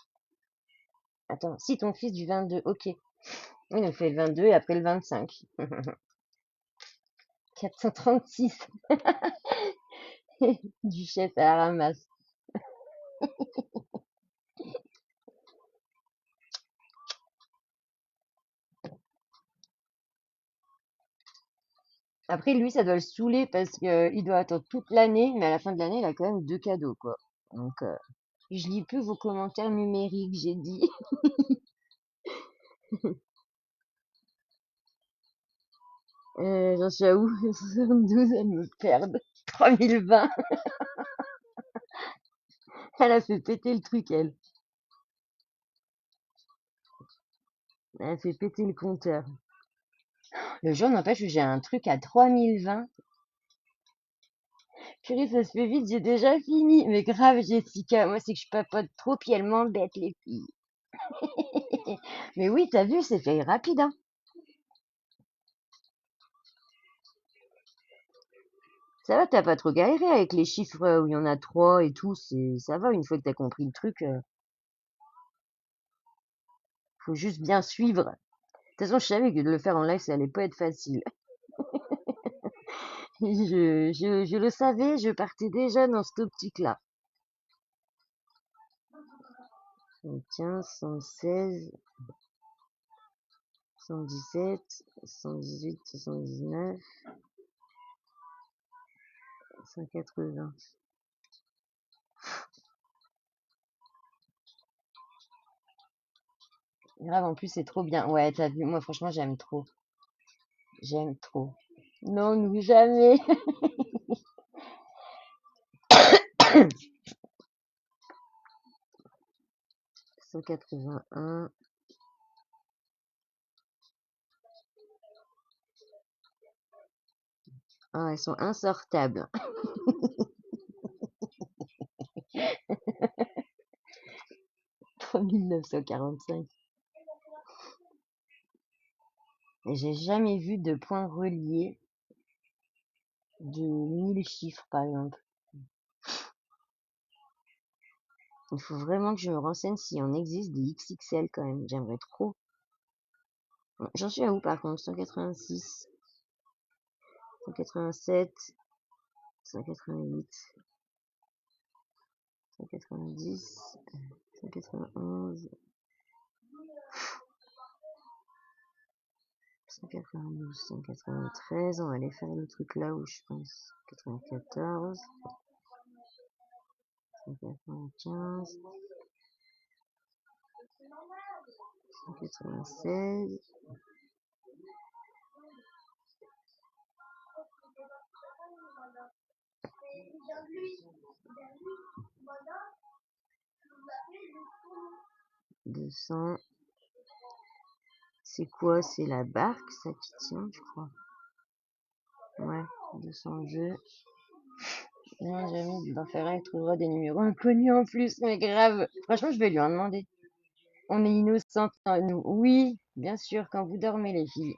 Attends, si ton fils du 22, ok. Oui, donc fait le 22 et après le 25. 436 du chef à la ramasse. Après, lui, ça doit le saouler parce que il doit attendre toute l'année, mais à la fin de l'année, il a quand même 2 cadeaux, quoi. Donc, je lis plus vos commentaires numériques, j'ai dit. J'en suis à où? 72, elle me perd. 3020. Elle a fait péter le truc, elle. Elle a fait péter le compteur. Le jour n'empêche que j'ai un truc à 3020. Purée, ça se fait vite, j'ai déjà fini. Mais grave, Jessica, moi, c'est que je papote trop, puis elle m'embête, les filles. Mais oui, t'as vu, c'est fait rapide, hein. Ça va, t'as pas trop galéré avec les chiffres où il y en a trois et tout, ça va, une fois que t'as compris le truc, faut juste bien suivre. De toute façon, je savais que de le faire en live, ça allait pas être facile. Je le savais, je partais déjà dans cette optique-là. 115, 116, 117, 118, 79, 180. Grave, en plus, c'est trop bien. Ouais, t'as vu, moi, franchement, j'aime trop. J'aime trop. Non, nous, jamais. 181. Ah, elles sont insortables. 3945. Et j'ai jamais vu de point relié de 1000 chiffres, par exemple. Il faut vraiment que je me renseigne s'il en existe des XXL quand même. J'aimerais trop. J'en suis à où par contre? 186, 187, 188, 190, 191, 192, 193. On va aller faire le truc là où je pense. 94, 195, 196. 200. C'est quoi? C'est la barque, ça qui tient, je crois. Ouais, 202. Non, jamais d'en faire un, il trouvera des numéros inconnus en plus, mais grave. Franchement, je vais lui en demander. On est innocentes, nous. Oui, bien sûr, quand vous dormez, les filles.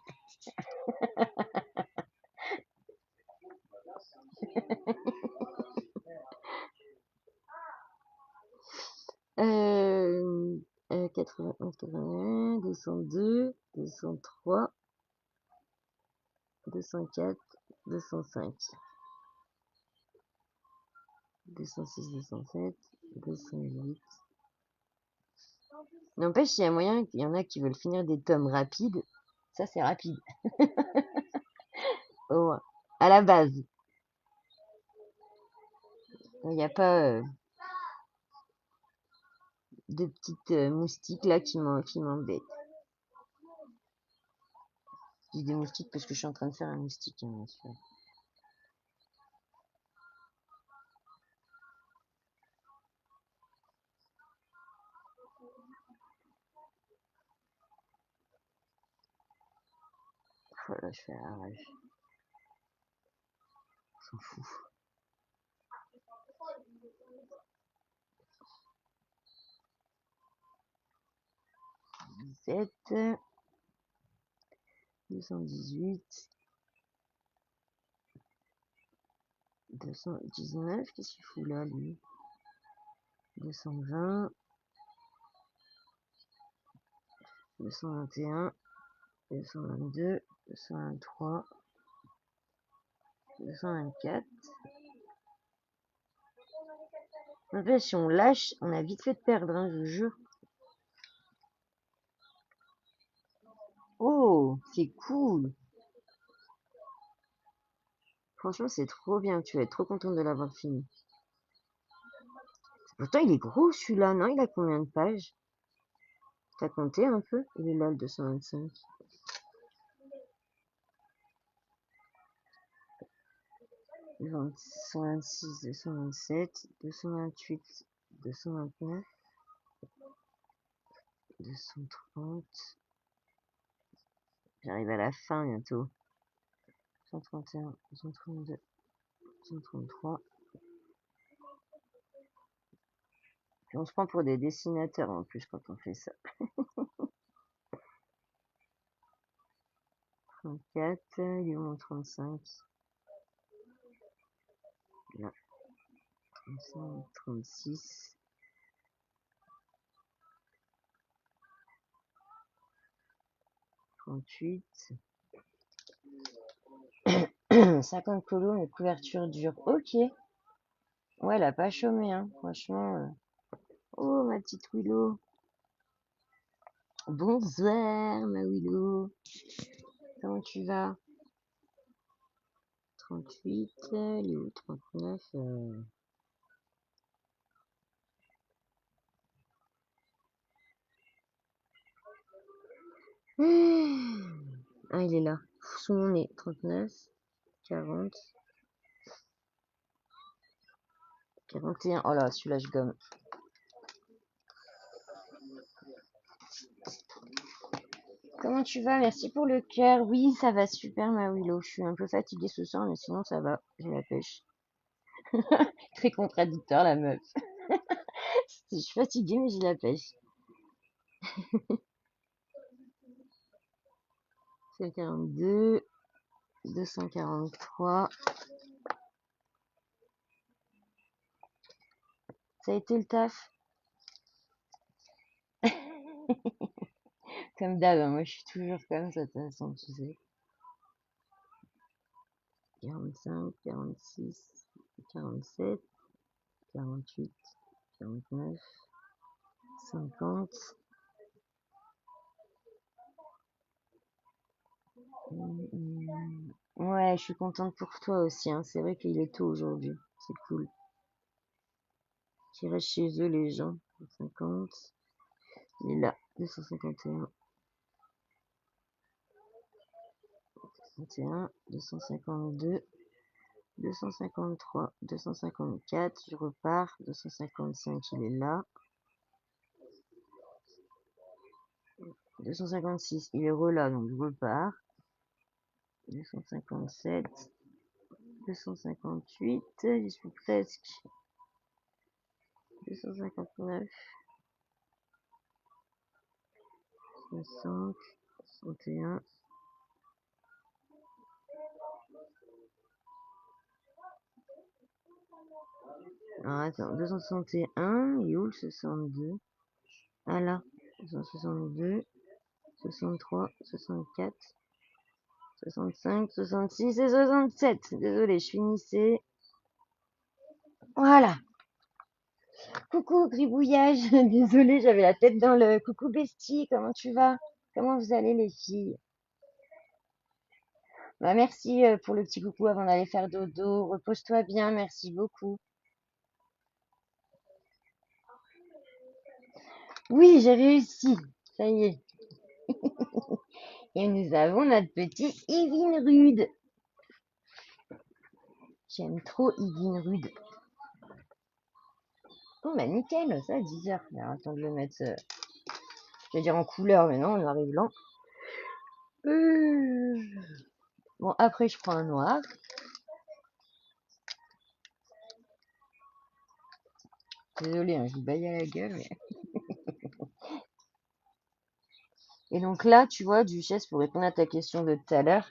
Euh, 91, 81, 202, 203, 204, 205, 206, 207, 208. N'empêche, il y a moyen qu'il y en a qui veulent finir des tomes rapides. Ça, c'est rapide. Oh, à la base. Il n'y a pas de petites moustiques là qui m'embêtent. Je dis des moustiques parce que je suis en train de faire un moustique, hein, bien sûr. Voilà, je fais à l'arrache. On s'en fout. 17, 218, 219, qu'est-ce qu'il fout là, lui? 220, 221, 222, 223, 224. En fait, si on lâche, on a vite fait de perdre, hein, je vous jure. Oh, c'est cool. Franchement, c'est trop bien. Tu vas être trop contente de l'avoir fini. Pourtant, il est gros celui-là, non? Il a combien de pages? T'as compté un peu? Il est là, le 225. 226, 227, 228, 229, 230. J'arrive à la fin bientôt. 131, 132, 133. Puis on se prend pour des dessinateurs en plus quand on fait ça. 34, il est où mon 35? Là, 35, 36, 38. 50 colos, mais couverture dure. Ok. Ouais, elle a pas chômé, hein. Franchement. Oh, ma petite Willow. Bonsoir, ma Willow. Comment tu vas? 38, il est où 39 Ah, il est là. Sous mon nez. 39, 40, 41. Oh là, celui-là, je gomme. Comment tu vas? Merci pour le cœur. Oui, ça va super, ma Willow. Je suis un peu fatiguée ce soir, mais sinon, ça va. J'ai la pêche. Très contradictoire, la meuf. Je suis fatiguée, mais j'ai la pêche. 142, 243. Ça a été le taf. Comme d'hab, hein, moi je suis toujours comme ça, de toute façon, tu sais. 45, 46, 47, 48, 49, 50. Ouais, je suis contente pour toi aussi, hein. C'est vrai qu'il est tôt aujourd'hui. C'est cool. Qui restent chez eux, les gens. 50. Il est là. 251. 251. 252. 253, 254, je repars, 255, il est là, 256, il est là, donc je repars, 257, 258, j'y suis presque, 259, 60, 61, alors attends, 261, il est où le 62? Ah là, 262, 63, 64, 65, 66 et 67. Désolée, je finissais. Voilà. Coucou gribouillage, désolée, j'avais la tête dans le coucou bestie, comment tu vas? Comment vous allez les filles? Bah merci pour le petit coucou avant d'aller faire dodo. Repose-toi bien, merci beaucoup. Oui, j'ai réussi. Ça y est. Et nous avons notre petit Yvin Rude. J'aime trop Yvin Rude. Oh bah nickel, ça à 10h. Alors attends de le mettre, je vais dire en couleur, mais non, on arrive blanc. Bon, après je prends un noir. Désolée, hein, je vous baille à la gueule, mais... Et donc là, tu vois, Duchesse, pour répondre à ta question de tout à l'heure,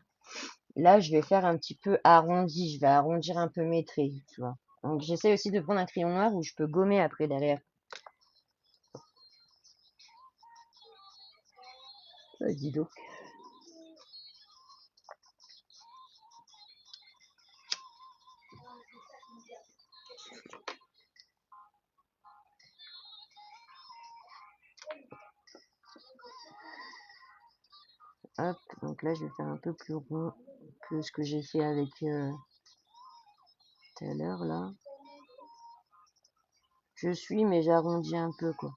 là, je vais faire un petit peu arrondi. Je vais arrondir un peu mes traits, tu vois. Donc, j'essaie aussi de prendre un crayon noir où je peux gommer après derrière. Dis donc. Hop, donc là, je vais faire un peu plus rond que ce que j'ai fait avec tout à l'heure, là. Je suis, mais j'arrondis un peu, quoi.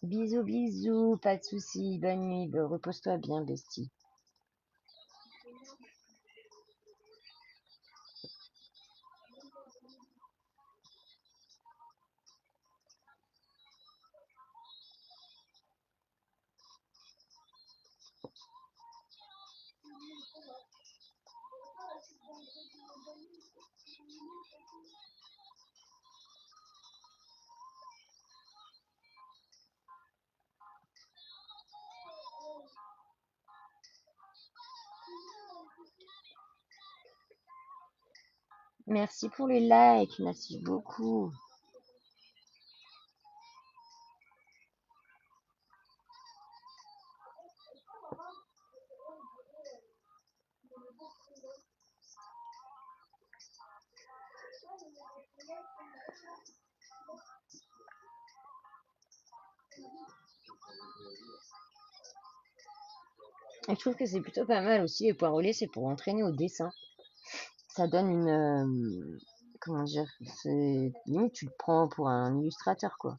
Bisous, bisous, pas de soucis, bonne nuit, repose-toi bien, bestie. Merci pour les likes, merci beaucoup. Et je trouve que c'est plutôt pas mal aussi, les points relais, c'est pour entraîner au dessin. Ça donne une... comment dire? C'est limite, tu te prends pour un illustrateur, quoi.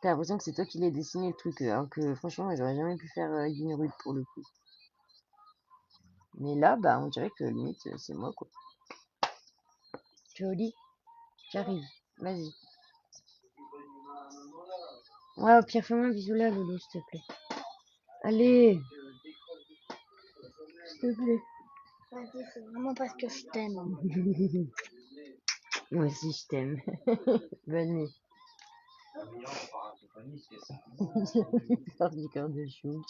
T'as l'impression que c'est toi qui l'as dessiné le truc, alors que franchement, moi, j'aurais jamais pu faire une rude pour le coup. Mais là, bah, on dirait que limite, c'est moi, quoi. Tu es au lit? J'arrive. Vas-y. Ouais, au pire, fais-moi un bisou là, Loulou, s'il te plaît. Allez, s'il te plaît. Vas-y, c'est vraiment parce que je t'aime. Moi aussi, je t'aime. Bonne nuit. Sors du corps de chou.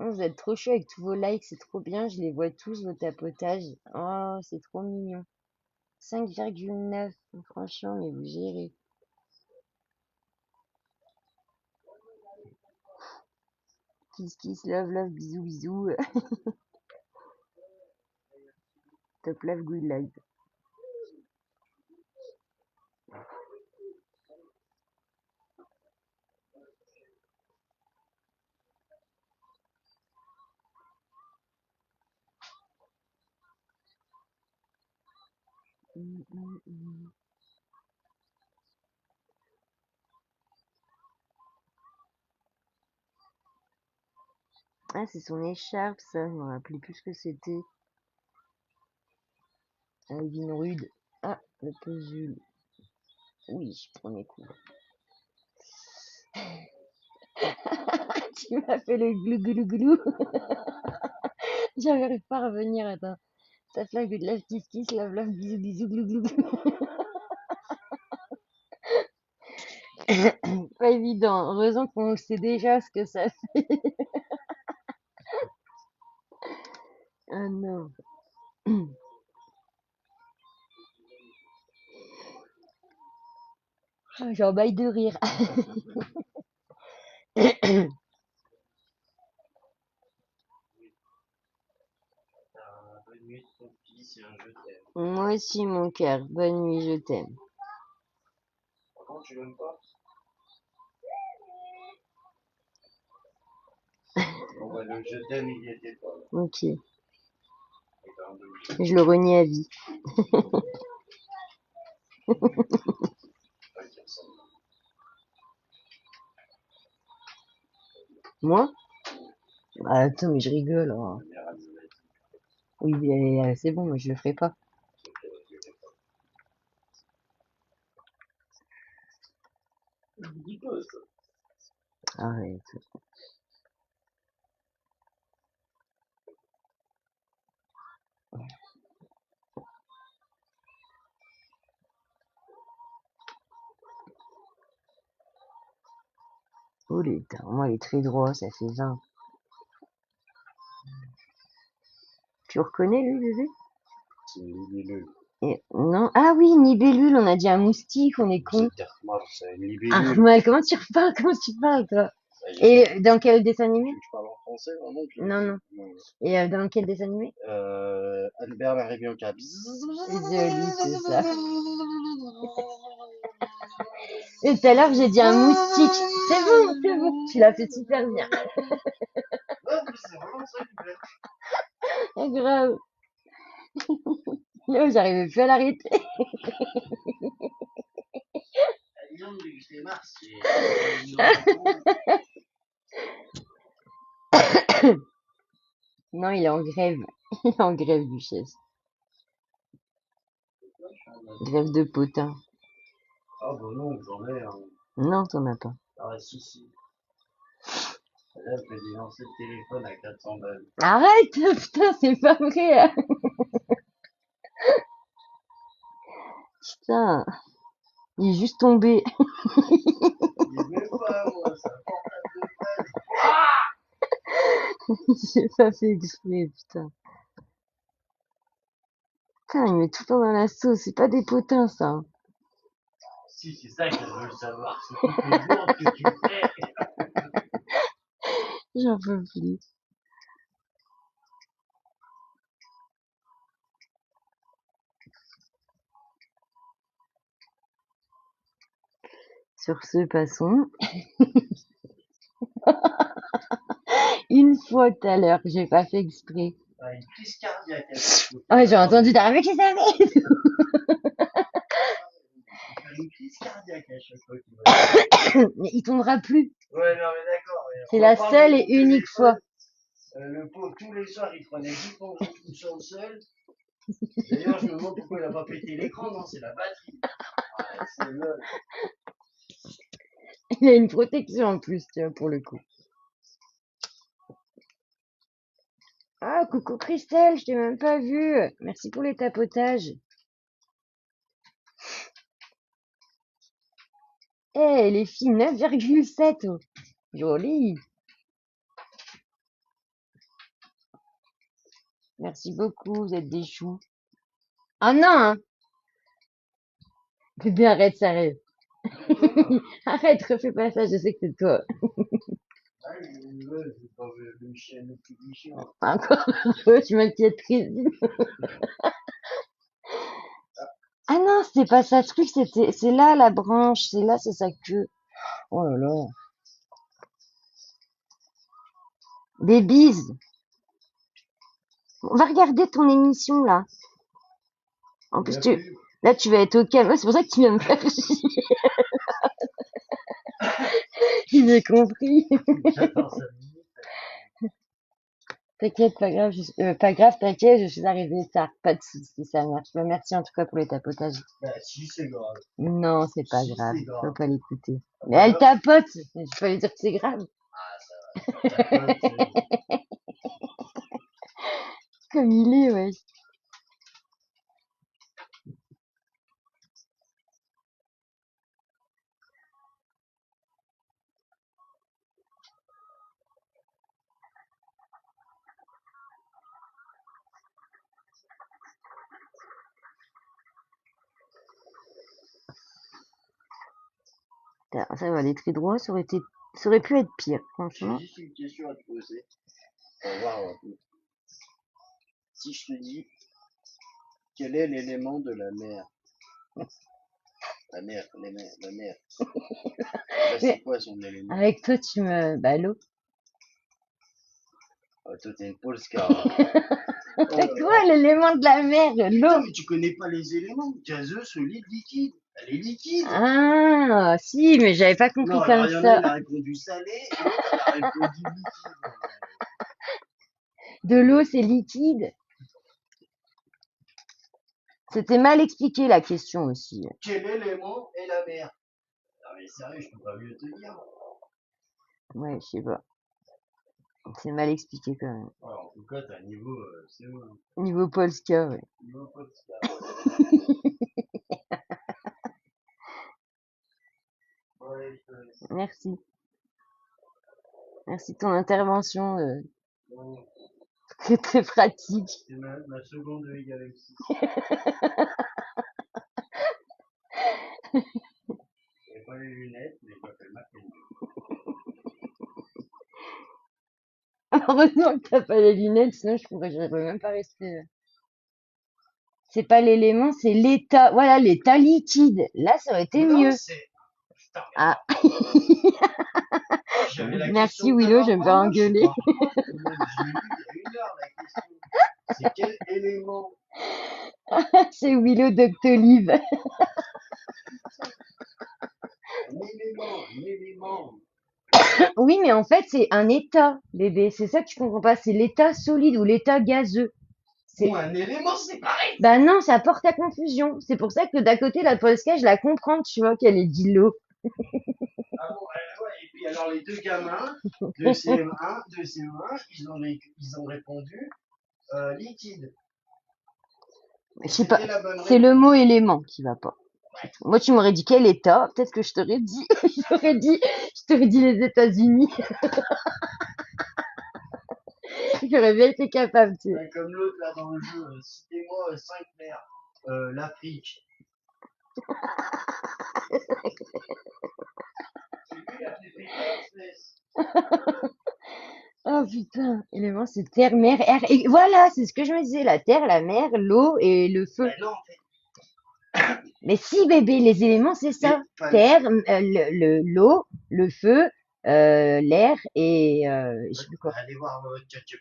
Oh, vous êtes trop chaud avec tous vos likes, c'est trop bien, je les vois tous, vos tapotages. Oh, c'est trop mignon. 5,9, franchement, mais vous gérez. Kiss, kiss, love, love, bisous, bisous. Top love, good life. Ah, c'est son écharpe, ça, je me rappelais plus ce que c'était. Alvin Rude. Ah, le puzzle. Oui, premier coup. Tu m'as fait le glou glou glou. J'arrive pas à revenir, attends. Ça flag de love, kiss, kiss, love, love, bisous, bisous, glou glou glou. Pas évident. Heureusement qu'on sait déjà ce que ça fait. Ah non. J'en baille de rire. Moi aussi, mon cœur. Bonne nuit, je t'aime. Je t'aime, il y était pas. Ok. Je le renie à vie. Moi? Ah, attends, mais je rigole. Oh. Oui, c'est bon, moi je le ferai pas. Arrête. Oh, moi, il est très droit, ça fait 20. Tu reconnais, lui, bébé? C'est une libellule. Non. Ah oui, Nibellule, on a dit un moustique, on est con. C'est une libellule. Armal, comment tu reparles? Comment tu parles, toi? Et dans quel dessin animé? français, vraiment? Non, non. Non. Et dans quel dessin animé? Albert la Bianca. Joli tout ça. Et tout à l'heure, j'ai dit un moustique. C'est bon, tu l'as fait super bien. Non, mais c'est vraiment ça qui fait. Ah, grave. Là, j'arrivais plus à l'arrêter. Disons que c'est mars. Non, il est en grève. Il est en grève, Duchesse. Grève de potin. Ah bah non, j'en ai. Hein. Non, t'en as pas. Ah si. Là, je vais dénoncer le téléphone à 400 balles. Arrête, putain, c'est pas vrai. Hein. Putain, il est juste tombé. Il est même pas, moi, c'est un portable de base. J'ai pas fait exprès, putain. Putain, il met tout le temps dans la sauce. C'est pas des potins, ça. Si, c'est ça qu'elle veut savoir. C'est toutes les bourdes que tu fais. J'en peux plus. Sur ce, passons. Une fois tout à l'heure, j'ai pas fait exprès. Ah, une crise cardiaque. Ouais, j'ai entendu d'arriver qui ça fait. Une crise cardiaque à chaque fois qu'il va. Mais il tombera plus. Ouais, non, mais d'accord. C'est la seule et unique fois. Le pauvre, tous les soirs, il prenait 10 plongeons tout sur le sol. D'ailleurs, je me demande pourquoi il a pas pété l'écran. Non, c'est la batterie. Ouais, c'est lol. Il a une protection en plus, tu vois, pour le coup. Ah, coucou Christelle, je t'ai même pas vue. Merci pour les tapotages. Eh, les filles, 9,7. Oh. Joli. Merci beaucoup, vous êtes des choux. Ah non, hein. Bébé, arrête, sérieux. Arrête, refais pas ça, je sais que c'est toi. Ah, ouais, c'est pas le chien, le plus chien. Encore heureux, tu m'inquiètes, Christine. Ah non, c'était pas ça, truc, c'est là la branche, c'est là, c'est sa queue. Oh là là. Des bises. On va regarder ton émission, là. En plus, là, tu vas être au calme. Ouais, c'est pour ça que tu viens me faire chier. J'ai compris. J'attends 5 minutes. T'inquiète, pas grave, pas grave, t'inquiète, je suis arrivée tard. Pas de soucis, ça marche. Bah, merci en tout cas pour les tapotages. Bah, si, c'est grave. Non, c'est pas Si, grave. c'est grave. Faut pas l'écouter. Ah, Mais bah, elle là, tapote. Je peux lui dire que c'est grave. ah, ça va. Comme il est, ouais. Putain, ça va aller très droit, ça aurait pu être pire, J'ai franchement. juste une question à te poser. Pour voir un peu. Si je te dis, quel est l'élément de la mer? La mer. Là, c'est Mais quoi son élément? avec toi, bah, l'eau. Ah, toi, t'es une Polska. Oh C'est là quoi là. l'élément de la mer? Putain, L'eau. mais tu connais pas les éléments. Gazeux, solide, liquide. Elle est liquide. Ah, si, mais j'avais pas compris Non, comme alors il y en a, ça. il a répondu salé, et l'autre, elle a répondu liquide. De l'eau, c'est liquide. C'était mal expliqué la question aussi. Quel élément est la mer? Ah, mais sérieux, je peux pas mieux te dire. Ouais, je sais pas. C'est mal expliqué quand même. Ouais, en tout cas, t'as un niveau, c'est où? Hein. Niveau Polska, ouais. Niveau Polska. Ouais, je te laisse. Merci. Merci de ton intervention. Bon, Très très pratique. c'est ma seconde de Ligue avec 6. J'avais pas les lunettes, mais je m'appelle Macron. Heureusement que t'as pas les lunettes, sinon j'aurais même pas resté. C'est pas l'élément, c'est l'état. Voilà, l'état liquide. Là, ça aurait été Non, mieux. c'est. Putain, mais Ah, j'avais la merci question Willow, d'avant. je vais me faire Moi, je sais engueuler. pas. Je l'ai lu il y a 1 heure, la question. C'est quel élément? C'est Willow Doctolive. Un élément. Oui, mais en fait, c'est un état, bébé. C'est ça que tu comprends pas. C'est l'état solide ou l'état gazeux. C'est... Ou un élément, c'est pareil. Bah non, ça porte à confusion. C'est pour ça que d'à côté, la Polska, je la comprends, tu vois, qu'elle est dit l'eau. Ah bon, ouais. Et puis alors les deux gamins de CM1, ils ont répondu liquide. Je Et sais pas. c'était la bonne C'est le réponse. mot élément qui va pas. Moi, tu m'aurais dit quel état. Peut-être que je t'aurais dit, je t'aurais dit les États-Unis. J'aurais bien été capable, tu sais. Ouais, comme l'autre là dans le jeu, citez-moi 5 mers. L'Afrique. C'est lui, il a fait péter. Oh putain, élément, c'est terre, mer, air. Et voilà, c'est ce que je me disais, la terre, la mer, l'eau et le feu. Ben non, en fait. Mais si, bébé, les éléments, c'est ça. Mais pas- Terre, l'eau, le feu, l'air et je sais plus quoi. Allez voir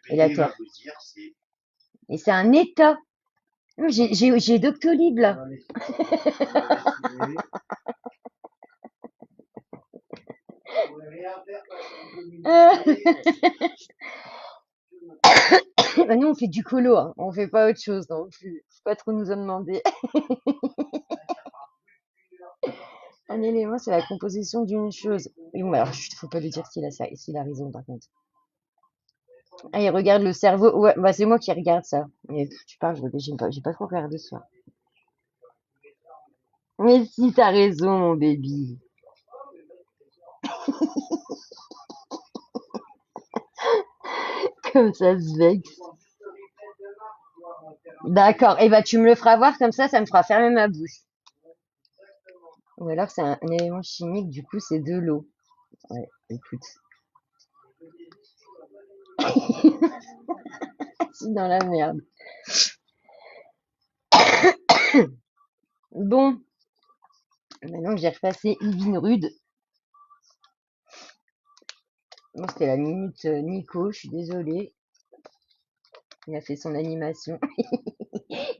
Et la ChatGPT, il va terre. vous dire, c'est. Et c'est un état. J'ai Doctolib On là. va laisser- on va laisser trouver. Vous pouvez rien faire parce que Bah, nous, on fait du colo, hein. On fait pas autre chose non plus. Faut pas trop nous en demander. Un élément, c'est la composition d'une chose. Oui, bon, alors, faut pas lui dire s'il a raison, par contre. Ah, il regarde le cerveau. Ouais, bah, c'est moi qui regarde ça. Mais tu parles, j'ai pas trop regardé ça. Mais si, t'as raison, mon baby. Comme ça se vexe. D'accord. Et bah, tu me le feras voir comme ça me fera fermer ma bouche. Ou alors, c'est un élément chimique, du coup, c'est de l'eau. Ouais, écoute. C'est dans la merde. Bon, maintenant que j'ai repassé Yvine Rude. Bon, c'était la minute Nico, je suis désolée. Il a fait son animation.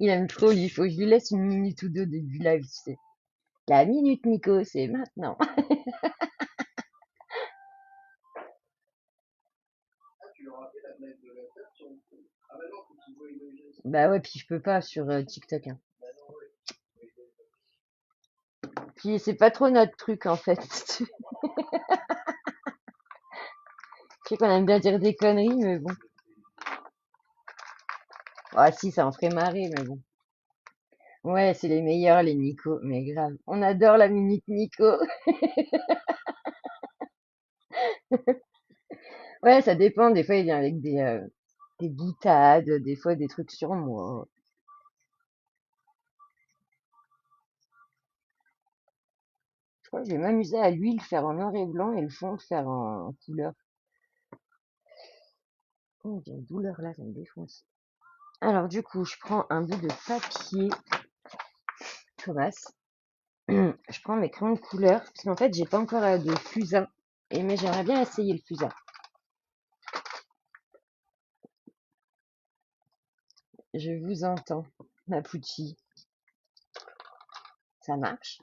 Il aime trop, lui. Il faut que je lui laisse 1 minute ou 2 du live, tu sais. La minute Nico, c'est maintenant. Bah ouais, puis je peux pas sur TikTok. Hein. Puis c'est pas trop notre truc en fait. Je sais qu'on aime bien dire des conneries, mais bon. Ah si, ça en ferait marrer, mais bon. Ouais, c'est les meilleurs, les Nico, mais grave. On adore la minute Nico. Ouais, ça dépend. Des fois, il vient avec des boutades, des fois des trucs sur moi. Je crois que je vais m'amuser à lui le faire en noir et blanc et le fond le faire en couleur. Oh, j'ai une douleur là, ça me défonce. Alors du coup, je prends un bout de papier, Thomas. Je prends mes crayons de couleur, parce qu'en fait, j'ai pas encore de fusain. Mais j'aimerais bien essayer le fusain. Je vous entends, ma Pucci. Ça marche?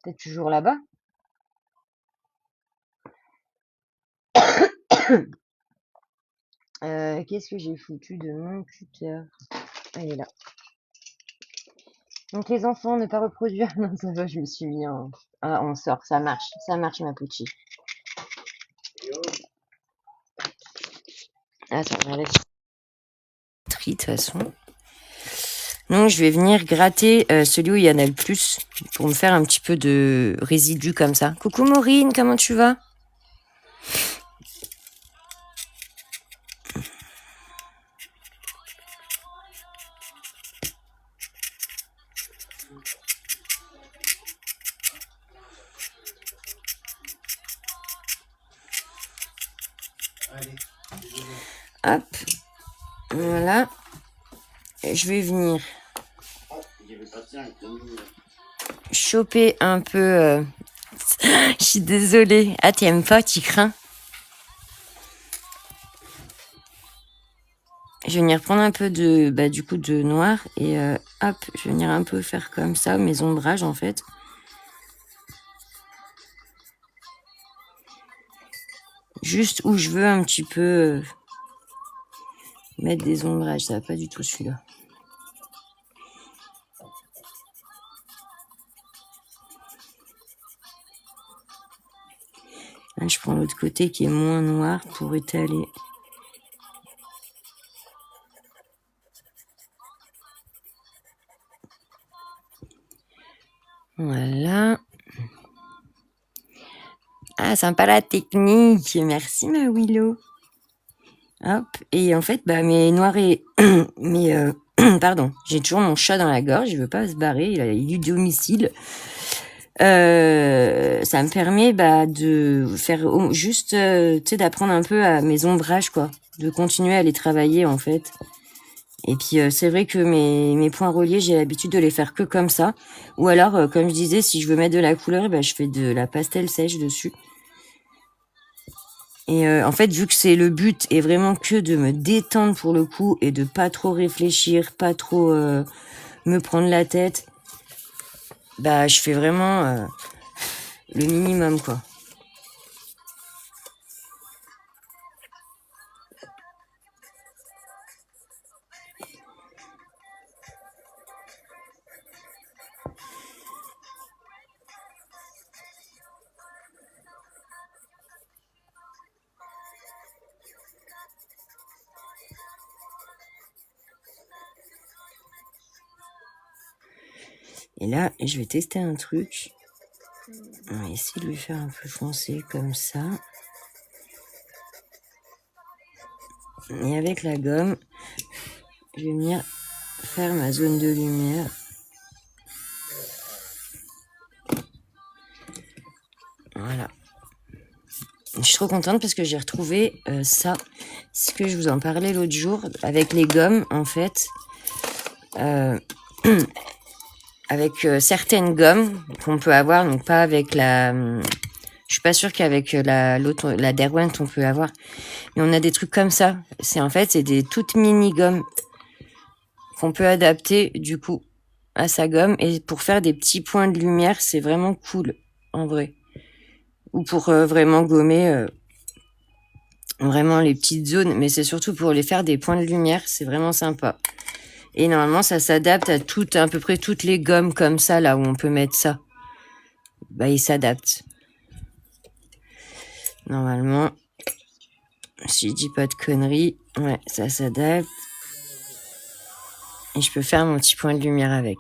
T'es toujours là-bas? Qu'est-ce que j'ai foutu de mon tuteur? Ah, il est là. Donc les enfants, ne pas reproduire. Non, ça va, je me suis mis en... Ah, on sort, ça marche ma Pucci. Ah, ça va aller. De toute façon. Donc je vais venir gratter celui où il y en a le plus pour me faire un petit peu de résidus comme ça. Coucou Maureen, comment tu vas? Hop, voilà. Et je vais venir choper un peu. Je suis désolée. Ah, t'aimes pas, tu crains? Je vais venir prendre un peu de, du coup, de noir et hop, je vais venir un peu faire comme ça, mes ombrages en fait. Juste où je veux un petit peu mettre des ombrages, ça va pas du tout celui-là. Là, je prends l'autre côté qui est moins noir pour étaler. Voilà. Ah, sympa la technique. Merci ma Willow. Hop. Et en fait, mes noirs et... mes... pardon. J'ai toujours mon chat dans la gorge. Il veut pas se barrer. Il est du domicile. Ça me permet de faire juste, tu sais, d'apprendre un peu à mes ombrages, quoi. De continuer à les travailler, en fait. Et puis, c'est vrai que mes points reliés, j'ai l'habitude de les faire que comme ça. Ou alors, comme je disais, si je veux mettre de la couleur, je fais de la pastel sèche dessus. Et en fait, vu que le but est vraiment que de me détendre pour le coup et de pas trop réfléchir, pas trop me prendre la tête, je fais vraiment le minimum, quoi. Et là, je vais tester un truc. On va essayer de lui faire un peu foncé comme ça. Et avec la gomme, je vais venir faire ma zone de lumière. Voilà. Je suis trop contente parce que j'ai retrouvé ça. C'est ce que je vous en parlais l'autre jour avec les gommes, en fait. Avec certaines gommes qu'on peut avoir, donc pas avec la... je suis pas sûre qu'avec l'autre, la Derwent, on peut avoir. Mais on a des trucs comme ça. C'est des toutes mini gommes qu'on peut adapter, du coup, à sa gomme. Et pour faire des petits points de lumière, c'est vraiment cool, en vrai. Ou pour vraiment gommer vraiment les petites zones. Mais c'est surtout pour les faire des points de lumière, c'est vraiment sympa. Et normalement, ça s'adapte à peu près toutes les gommes comme ça, là où on peut mettre ça. Il s'adapte. Normalement, si je dis pas de conneries, ouais, ça s'adapte. Et je peux faire mon petit point de lumière avec.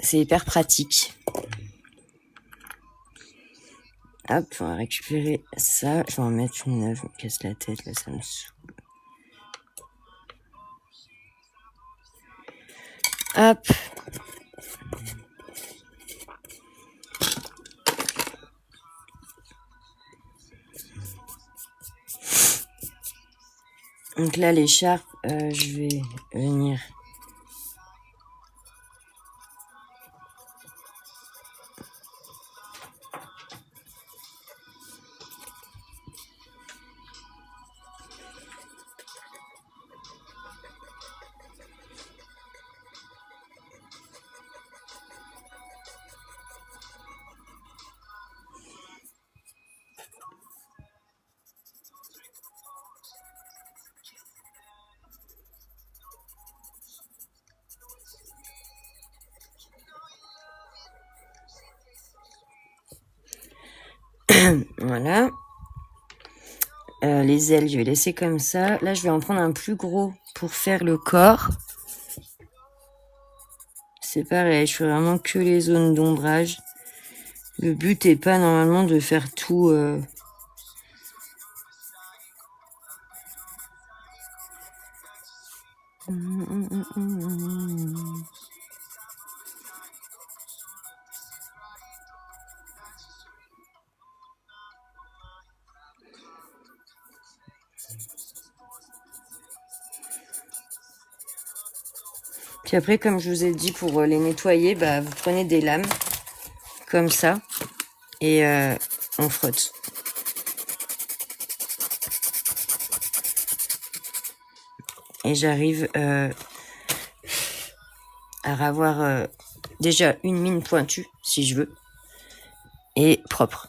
C'est hyper pratique. Hop, on va récupérer ça. Je vais en mettre une neuve. Je me casse la tête, là, ça me saoule. Hop. Donc là, l'écharpe, je vais venir... Voilà. Les ailes, je vais laisser comme ça. Là, je vais en prendre un plus gros pour faire le corps. C'est pareil, je fais vraiment que les zones d'ombrage. Le but est pas normalement de faire tout... Puis après, comme je vous ai dit, pour les nettoyer, bah, vous prenez des lames comme ça et on frotte. Et j'arrive à avoir déjà une mine pointue, si je veux, et propre.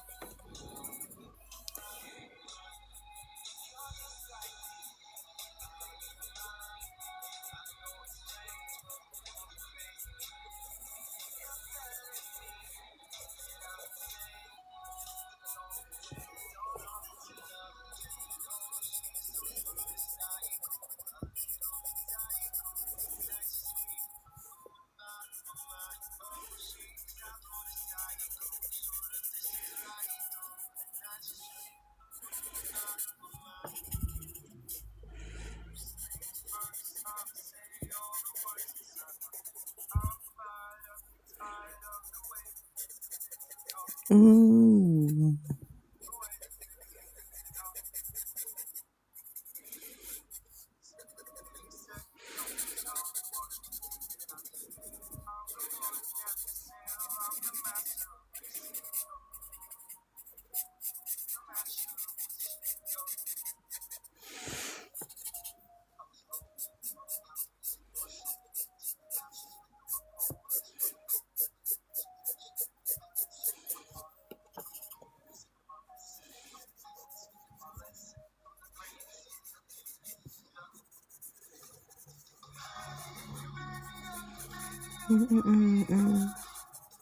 Mmh.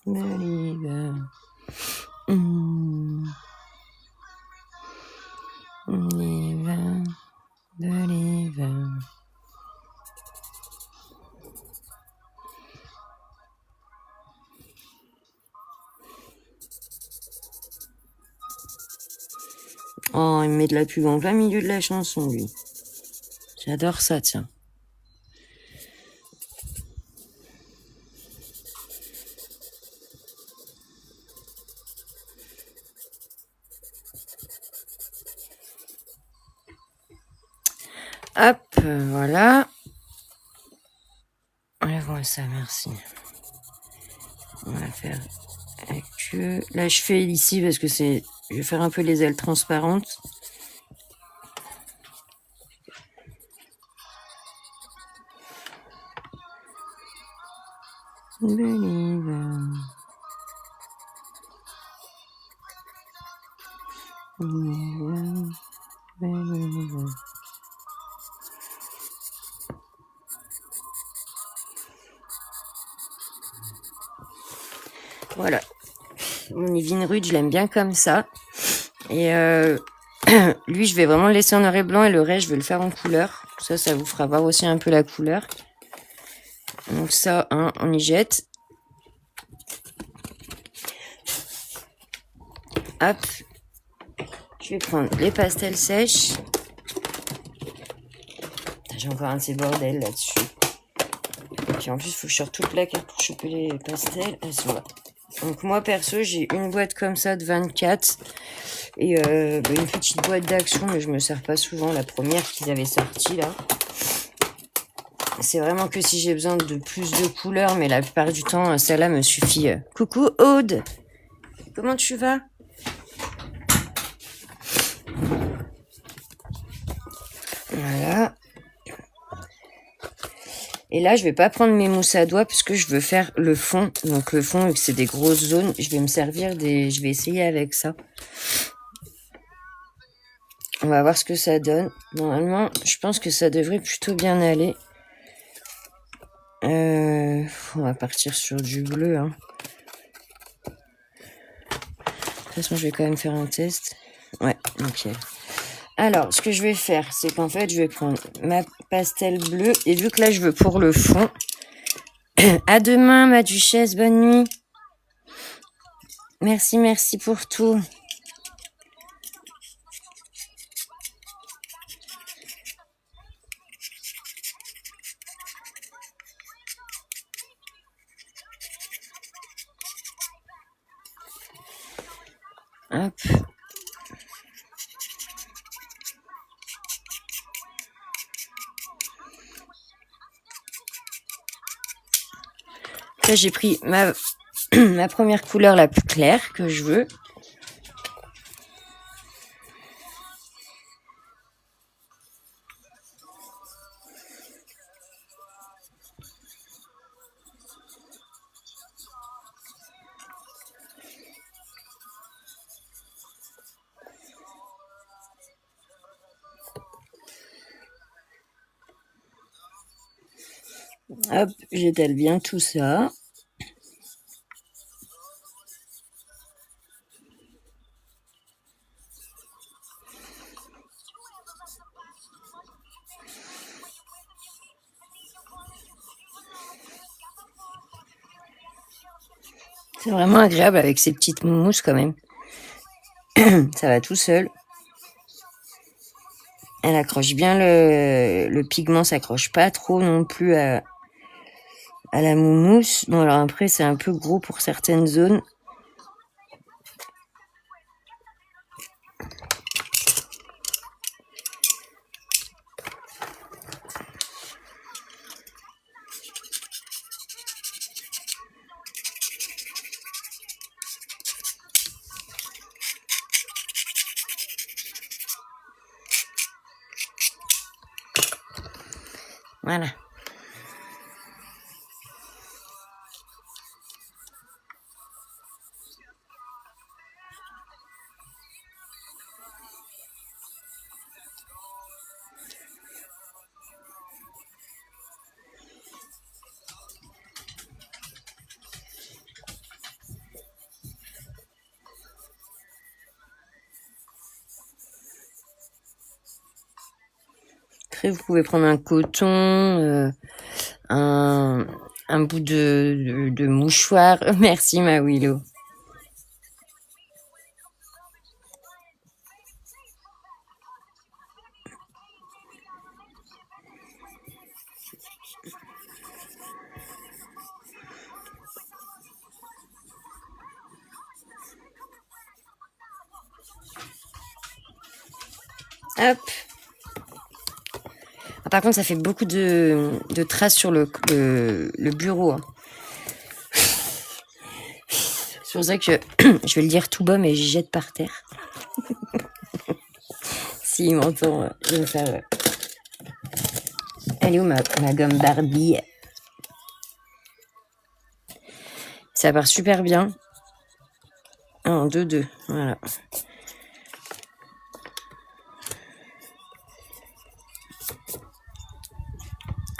Believer. Believer. Believer. Oh, il me met de la pub en plein milieu de la chanson, lui. J'adore ça, tiens. Hop, voilà. Enlève-moi ça, merci. On va faire avec que... Là, je fais ici parce que c'est... Je vais faire un peu les ailes transparentes. Believer. Believer. Believer. Voilà. Mon Evinrude, je l'aime bien comme ça. Et lui, je vais vraiment le laisser en noir et blanc et le reste, je vais le faire en couleur. Ça vous fera voir aussi un peu la couleur. Donc ça, hein, on y jette. Hop. Je vais prendre les pastels sèches. J'ai encore un de ces bordels là-dessus. Et puis en plus, il faut que je sorte toute la carte pour choper les pastels. Elles sont là. Donc moi, perso, j'ai une boîte comme ça de 24. Et une petite boîte d'action, mais je me sers pas souvent. La première qu'ils avaient sortie là. C'est vraiment que si j'ai besoin de plus de couleurs, mais la plupart du temps, celle-là me suffit. Coucou Aude, comment tu vas? Voilà. Et là, je vais pas prendre mes mousses à doigts puisque je veux faire le fond. Donc le fond, vu que c'est des grosses zones, je vais me servir des... Je vais essayer avec ça. On va voir ce que ça donne. Normalement, je pense que ça devrait plutôt bien aller. On va partir sur du bleu. Hein. De toute façon, je vais quand même faire un test. Ouais, nickel. Alors, ce que je vais faire, c'est qu'en fait, je vais prendre ma pastel bleue. Et vu que là, je veux pour le fond. À demain, ma duchesse. Bonne nuit. Merci pour tout. Hop. Là, j'ai pris ma première couleur la plus claire que je veux. Hop, j'étale bien tout ça. C'est vraiment agréable avec ces petites mousses quand même. Ça va tout seul. Elle accroche bien le pigment, s'accroche pas trop non plus à la mousse. Bon, alors après, c'est un peu gros pour certaines zones. Voilà. Après, vous pouvez prendre un coton, un bout de mouchoir. Merci, ma Willow. Hop. Ah, par contre, ça fait beaucoup de traces sur le bureau. Hein. C'est pour ça que je vais le dire tout bas, mais je jette par terre. S'il m'entend, je vais me faire... Elle est où ma gomme Barbie? Ça part super bien. 1, 2, 2. Voilà.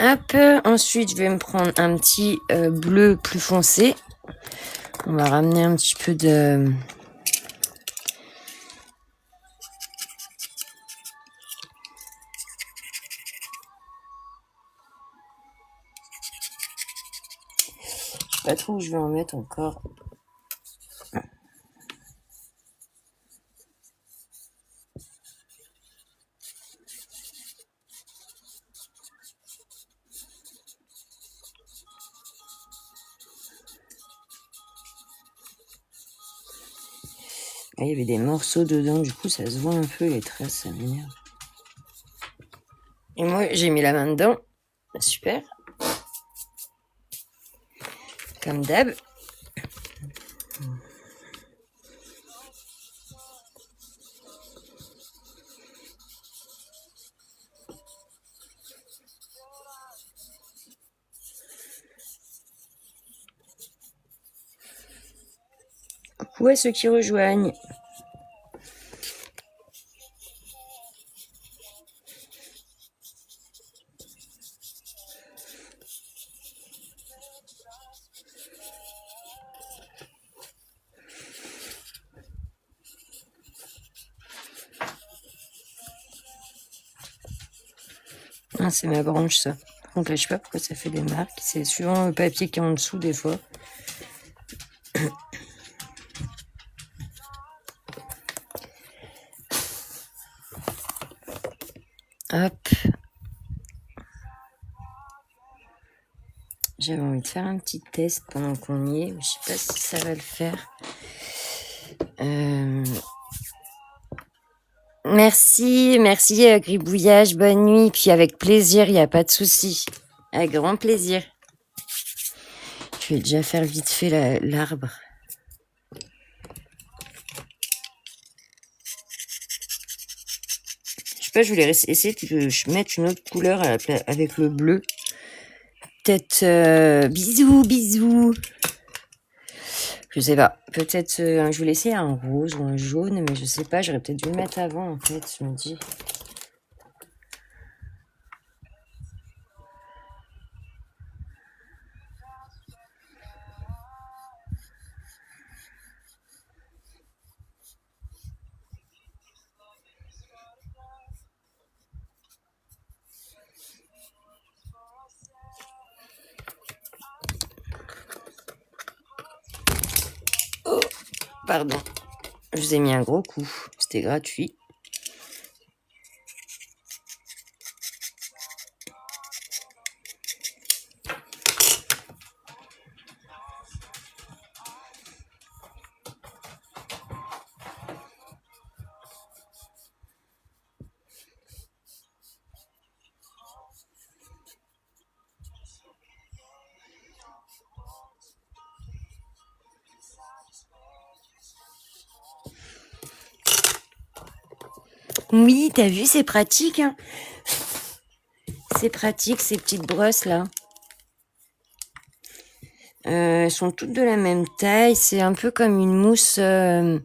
Hop. Ensuite, je vais me prendre un petit bleu plus foncé. On va ramener un petit peu de... Je sais pas trop où je vais en mettre encore. Ah, il y avait des morceaux dedans, du coup ça se voit un peu les traces, ça m'énerve. Et moi j'ai mis la main dedans, super. Comme d'hab. Coucou à ceux qui rejoignent. Ah, c'est ma branche ça. Par contre là je sais pas pourquoi ça fait des marques. C'est suivant le papier qui est en dessous des fois. Hop. J'avais envie de faire un petit test pendant qu'on y est. Je sais pas si ça va le faire. Merci Gribouillage, bonne nuit. Puis avec plaisir, il n'y a pas de souci. Avec grand plaisir. Je vais déjà faire vite fait l'arbre. Je sais pas, je voulais essayer de mettre une autre couleur avec le bleu. Peut-être bisous, bisous. Je sais pas. Peut-être je voulais essayer un rose ou un jaune, mais je sais pas. J'aurais peut-être dû le mettre avant en fait. Je me dis. Oh, pardon. Je vous ai mis un gros coup. C'était gratuit. Oui, t'as vu, c'est pratique. Hein, c'est pratique, ces petites brosses là. Elles sont toutes de la même taille. C'est un peu comme une mousse, une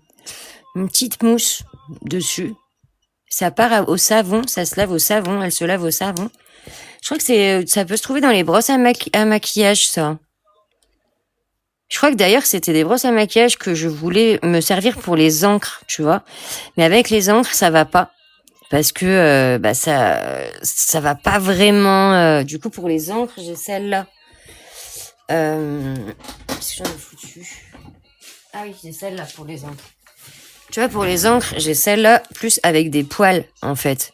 petite mousse dessus. Ça part au savon, ça se lave au savon, elle se lave au savon. Je crois que ça peut se trouver dans les brosses à maquillage, ça. Je crois que d'ailleurs, c'était des brosses à maquillage que je voulais me servir pour les encres, tu vois. Mais avec les encres, ça va pas. Parce que ça va pas vraiment. Du coup, pour les encres, j'ai celle-là. Qu'est-ce que j'en ai foutu? Ah oui, j'ai celle-là pour les encres. Tu vois, pour les encres, j'ai celle-là plus avec des poils, en fait.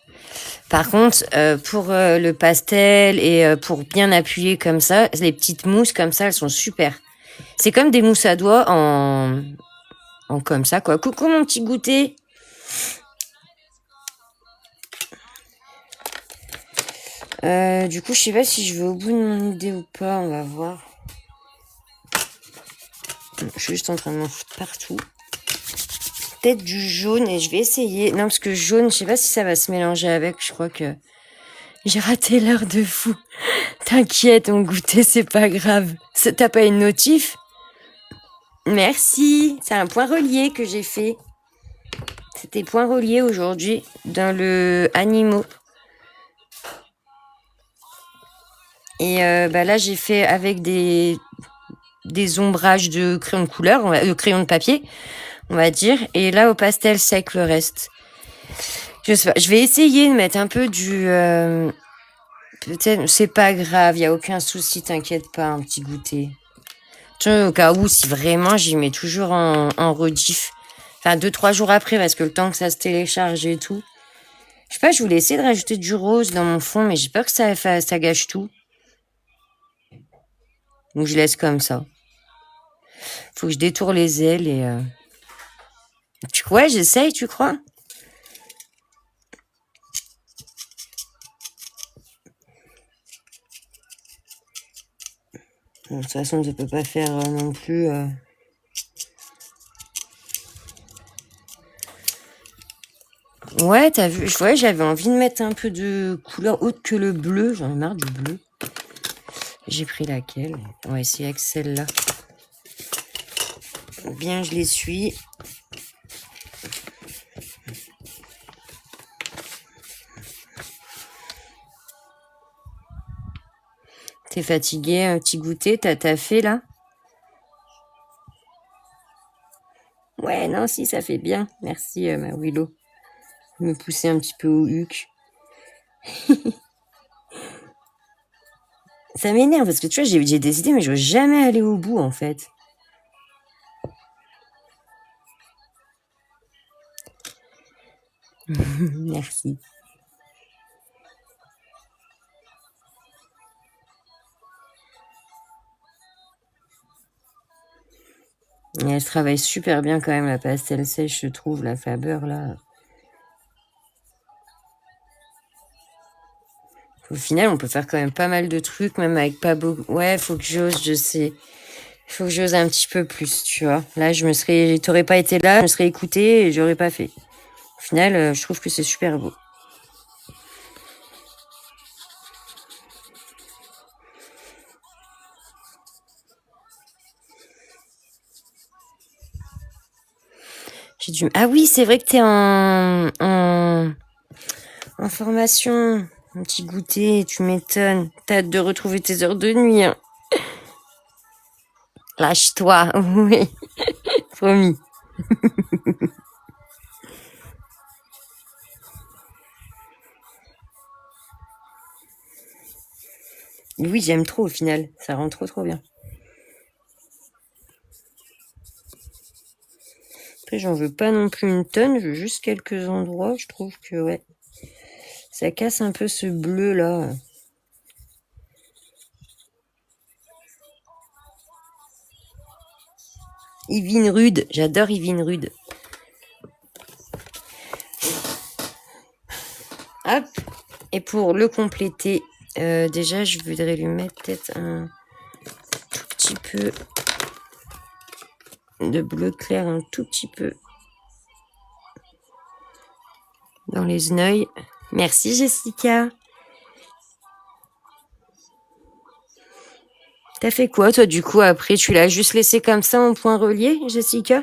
Par contre, pour le pastel et pour bien appuyer comme ça, les petites mousses comme ça, elles sont super. C'est comme des mousses à doigts en comme ça, quoi. Coucou mon petit goûter. Du coup, je sais pas si je vais au bout de mon idée ou pas. On va voir. Je suis juste en train de m'en foutre partout. Peut-être du jaune et je vais essayer. Non, parce que jaune, je sais pas si ça va se mélanger avec. Je crois que j'ai raté l'heure de fou. T'inquiète, mon goûter, c'est pas grave. T'as pas une notif? Merci. C'est un point relié que j'ai fait. C'était point relié aujourd'hui dans le animaux. Et là, j'ai fait avec des ombrages de crayon de couleur, crayon de papier, on va dire. Et là, au pastel sec, le reste. Je sais pas. Je vais essayer de mettre un peu du... peut-être, c'est pas grave, y a aucun souci, t'inquiète pas, un petit goûter. Tu vois, au cas où, si vraiment, j'y mets toujours en rediff. Enfin, 2-3 jours après, parce que le temps que ça se télécharge et tout. Je sais pas, je voulais essayer de rajouter du rose dans mon fond, mais j'ai peur que ça gâche tout. Donc, je laisse comme ça. Faut que je détourne les ailes et... Tu crois? J'essaye, tu crois? De toute façon, je peux pas faire non plus... Ouais, t'as vu, ouais, j'avais envie de mettre un peu de couleur autre que le bleu. J'en ai marre du bleu. J'ai pris laquelle? On va essayer avec celle-là. Bien, je l'essuie. T'es fatigué, un petit goûter, t'as taffé là? Ouais, non, si, ça fait bien. Merci, ma Willow. Me pousser un petit peu au huc. Ça m'énerve parce que tu vois, j'ai des idées, mais je veux jamais aller au bout en fait. Merci. Et elle travaille super bien quand même, la pastel sèche, je trouve, la Faber là. Au final, on peut faire quand même pas mal de trucs, même avec pas beaucoup. Ouais, faut que j'ose, je sais. faut que j'ose un petit peu plus, tu vois. Là, t'aurais pas été là, je me serais écoutée et j'aurais pas fait. Au final, je trouve que c'est super beau. Ah oui, c'est vrai que t'es en formation. Un petit goûter, tu m'étonnes. T'as hâte de retrouver tes heures de nuit, hein. Lâche-toi, oui. Promis. Oui, j'aime trop au final. Ça rend trop bien. Après, j'en veux pas non plus une tonne. Je veux juste quelques endroits. Je trouve que, ouais, ça casse un peu ce bleu là. Yvine Rude. J'adore Yvine Rude. Hop. Et pour le compléter, déjà, je voudrais lui mettre peut-être un tout petit peu de bleu clair, un tout petit peu dans les yeux. Merci Jessica. T'as fait quoi toi du coup après? Tu l'as juste laissé comme ça en point relié, Jessica?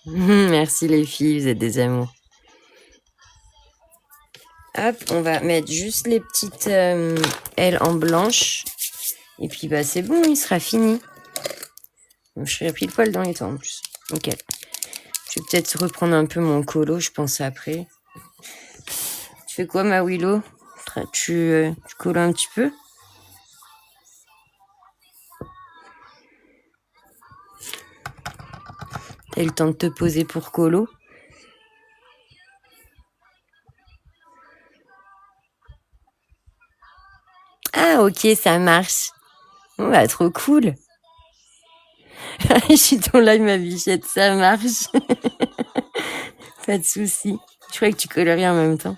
Merci les filles, vous êtes des amours. Hop, on va mettre juste les petites ailes en blanche. Et puis bah c'est bon, il sera fini. Je serai pile poil dans les temps en plus. Ok. Je vais peut-être reprendre un peu mon colo, je pense après. Tu fais quoi ma Willow? Tu colles un petit peu? T'as eu le temps de te poser pour colo? Ah ok, ça marche. Oh, bah, trop cool. Je suis ton live ma bichette, ça marche. Pas de souci. Je croyais que tu colorais en même temps.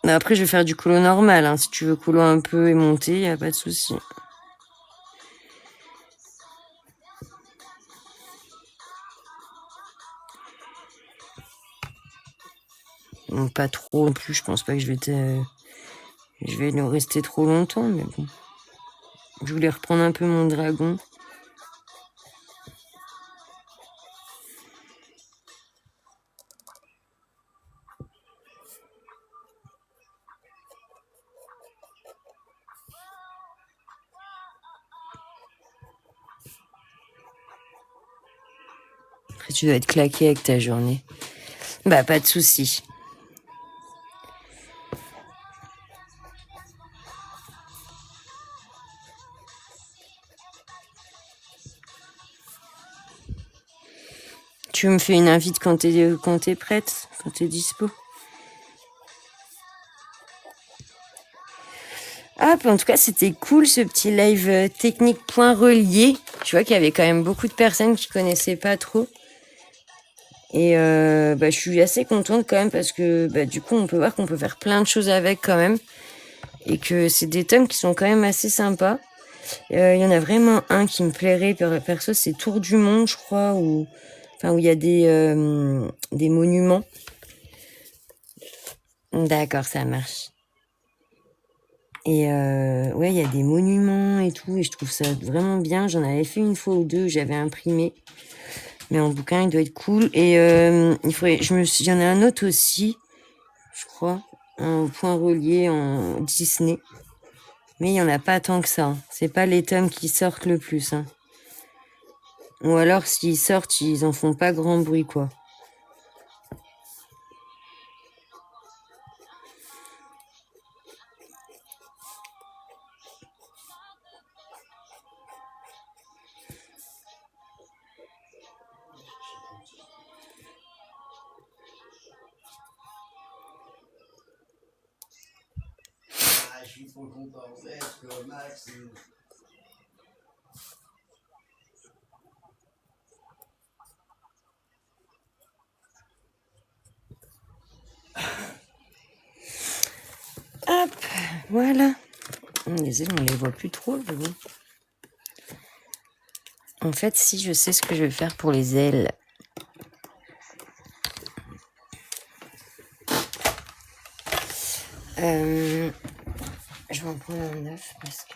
Mais après, je vais faire du colo normal. Hein. Si tu veux colo un peu émonté, y a pas de souci. Bon, pas trop non plus. Je pense pas que je vais nous rester trop longtemps, mais bon. Je voulais reprendre un peu mon dragon. Après, tu dois être claqué avec ta journée. Bah, pas de souci. Tu me fais une invite quand t'es prête, quand t'es dispo. Hop, en tout cas, c'était cool ce petit live technique point relié. Tu vois qu'il y avait quand même beaucoup de personnes qui connaissaient pas trop. Et bah, je suis assez contente quand même parce que bah, du coup, on peut voir qu'on peut faire plein de choses avec quand même. Et que c'est des tomes qui sont quand même assez sympas. Il y en a vraiment un qui me plairait, perso, c'est Tour du Monde, je crois, où il y a des monuments. D'accord, ça marche. Et ouais, il y a des monuments et tout, et je trouve ça vraiment bien. J'en avais fait une fois ou deux, j'avais imprimé. Mais en bouquin, il doit être cool. Et il y en a un autre aussi, je crois, un point relié en Disney. Mais il n'y en a pas tant que ça. Hein. C'est pas les tomes qui sortent le plus. Hein. Ou alors, s'ils sortent, ils en font pas grand bruit, quoi. je suis trop content d'être Maxime. Hop, voilà. Les ailes, on les voit plus trop, mais bon. En fait, si, je sais ce que je vais faire pour les ailes. Je vais en prendre un neuf parce que...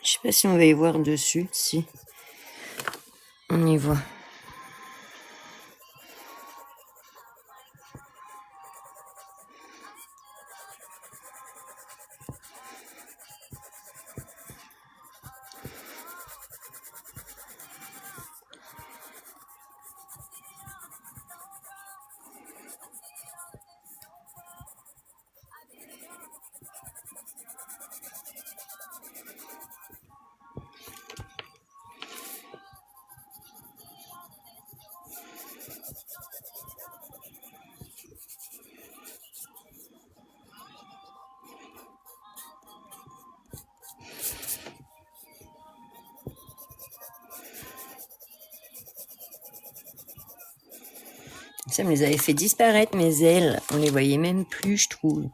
Je sais pas si on va y voir dessus. Si. On y voit. Ça me les avait fait disparaître, mes ailes. On les voyait même plus, je trouve.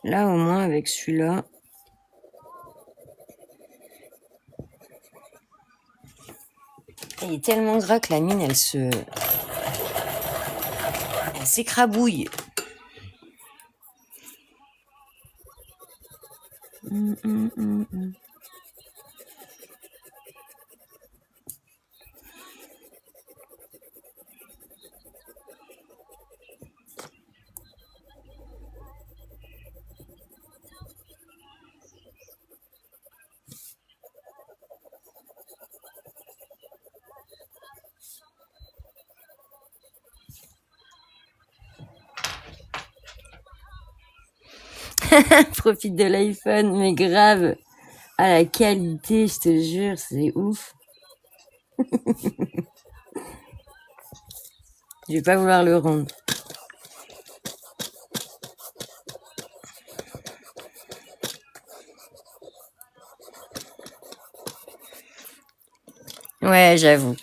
Là, au moins, avec celui-là... Il est tellement gras que la mine, elle s'écrabouille. Profite de l'iPhone, mais grave. Ah, la qualité, je te jure, c'est ouf. Je vais pas vouloir le rendre. Ouais, j'avoue.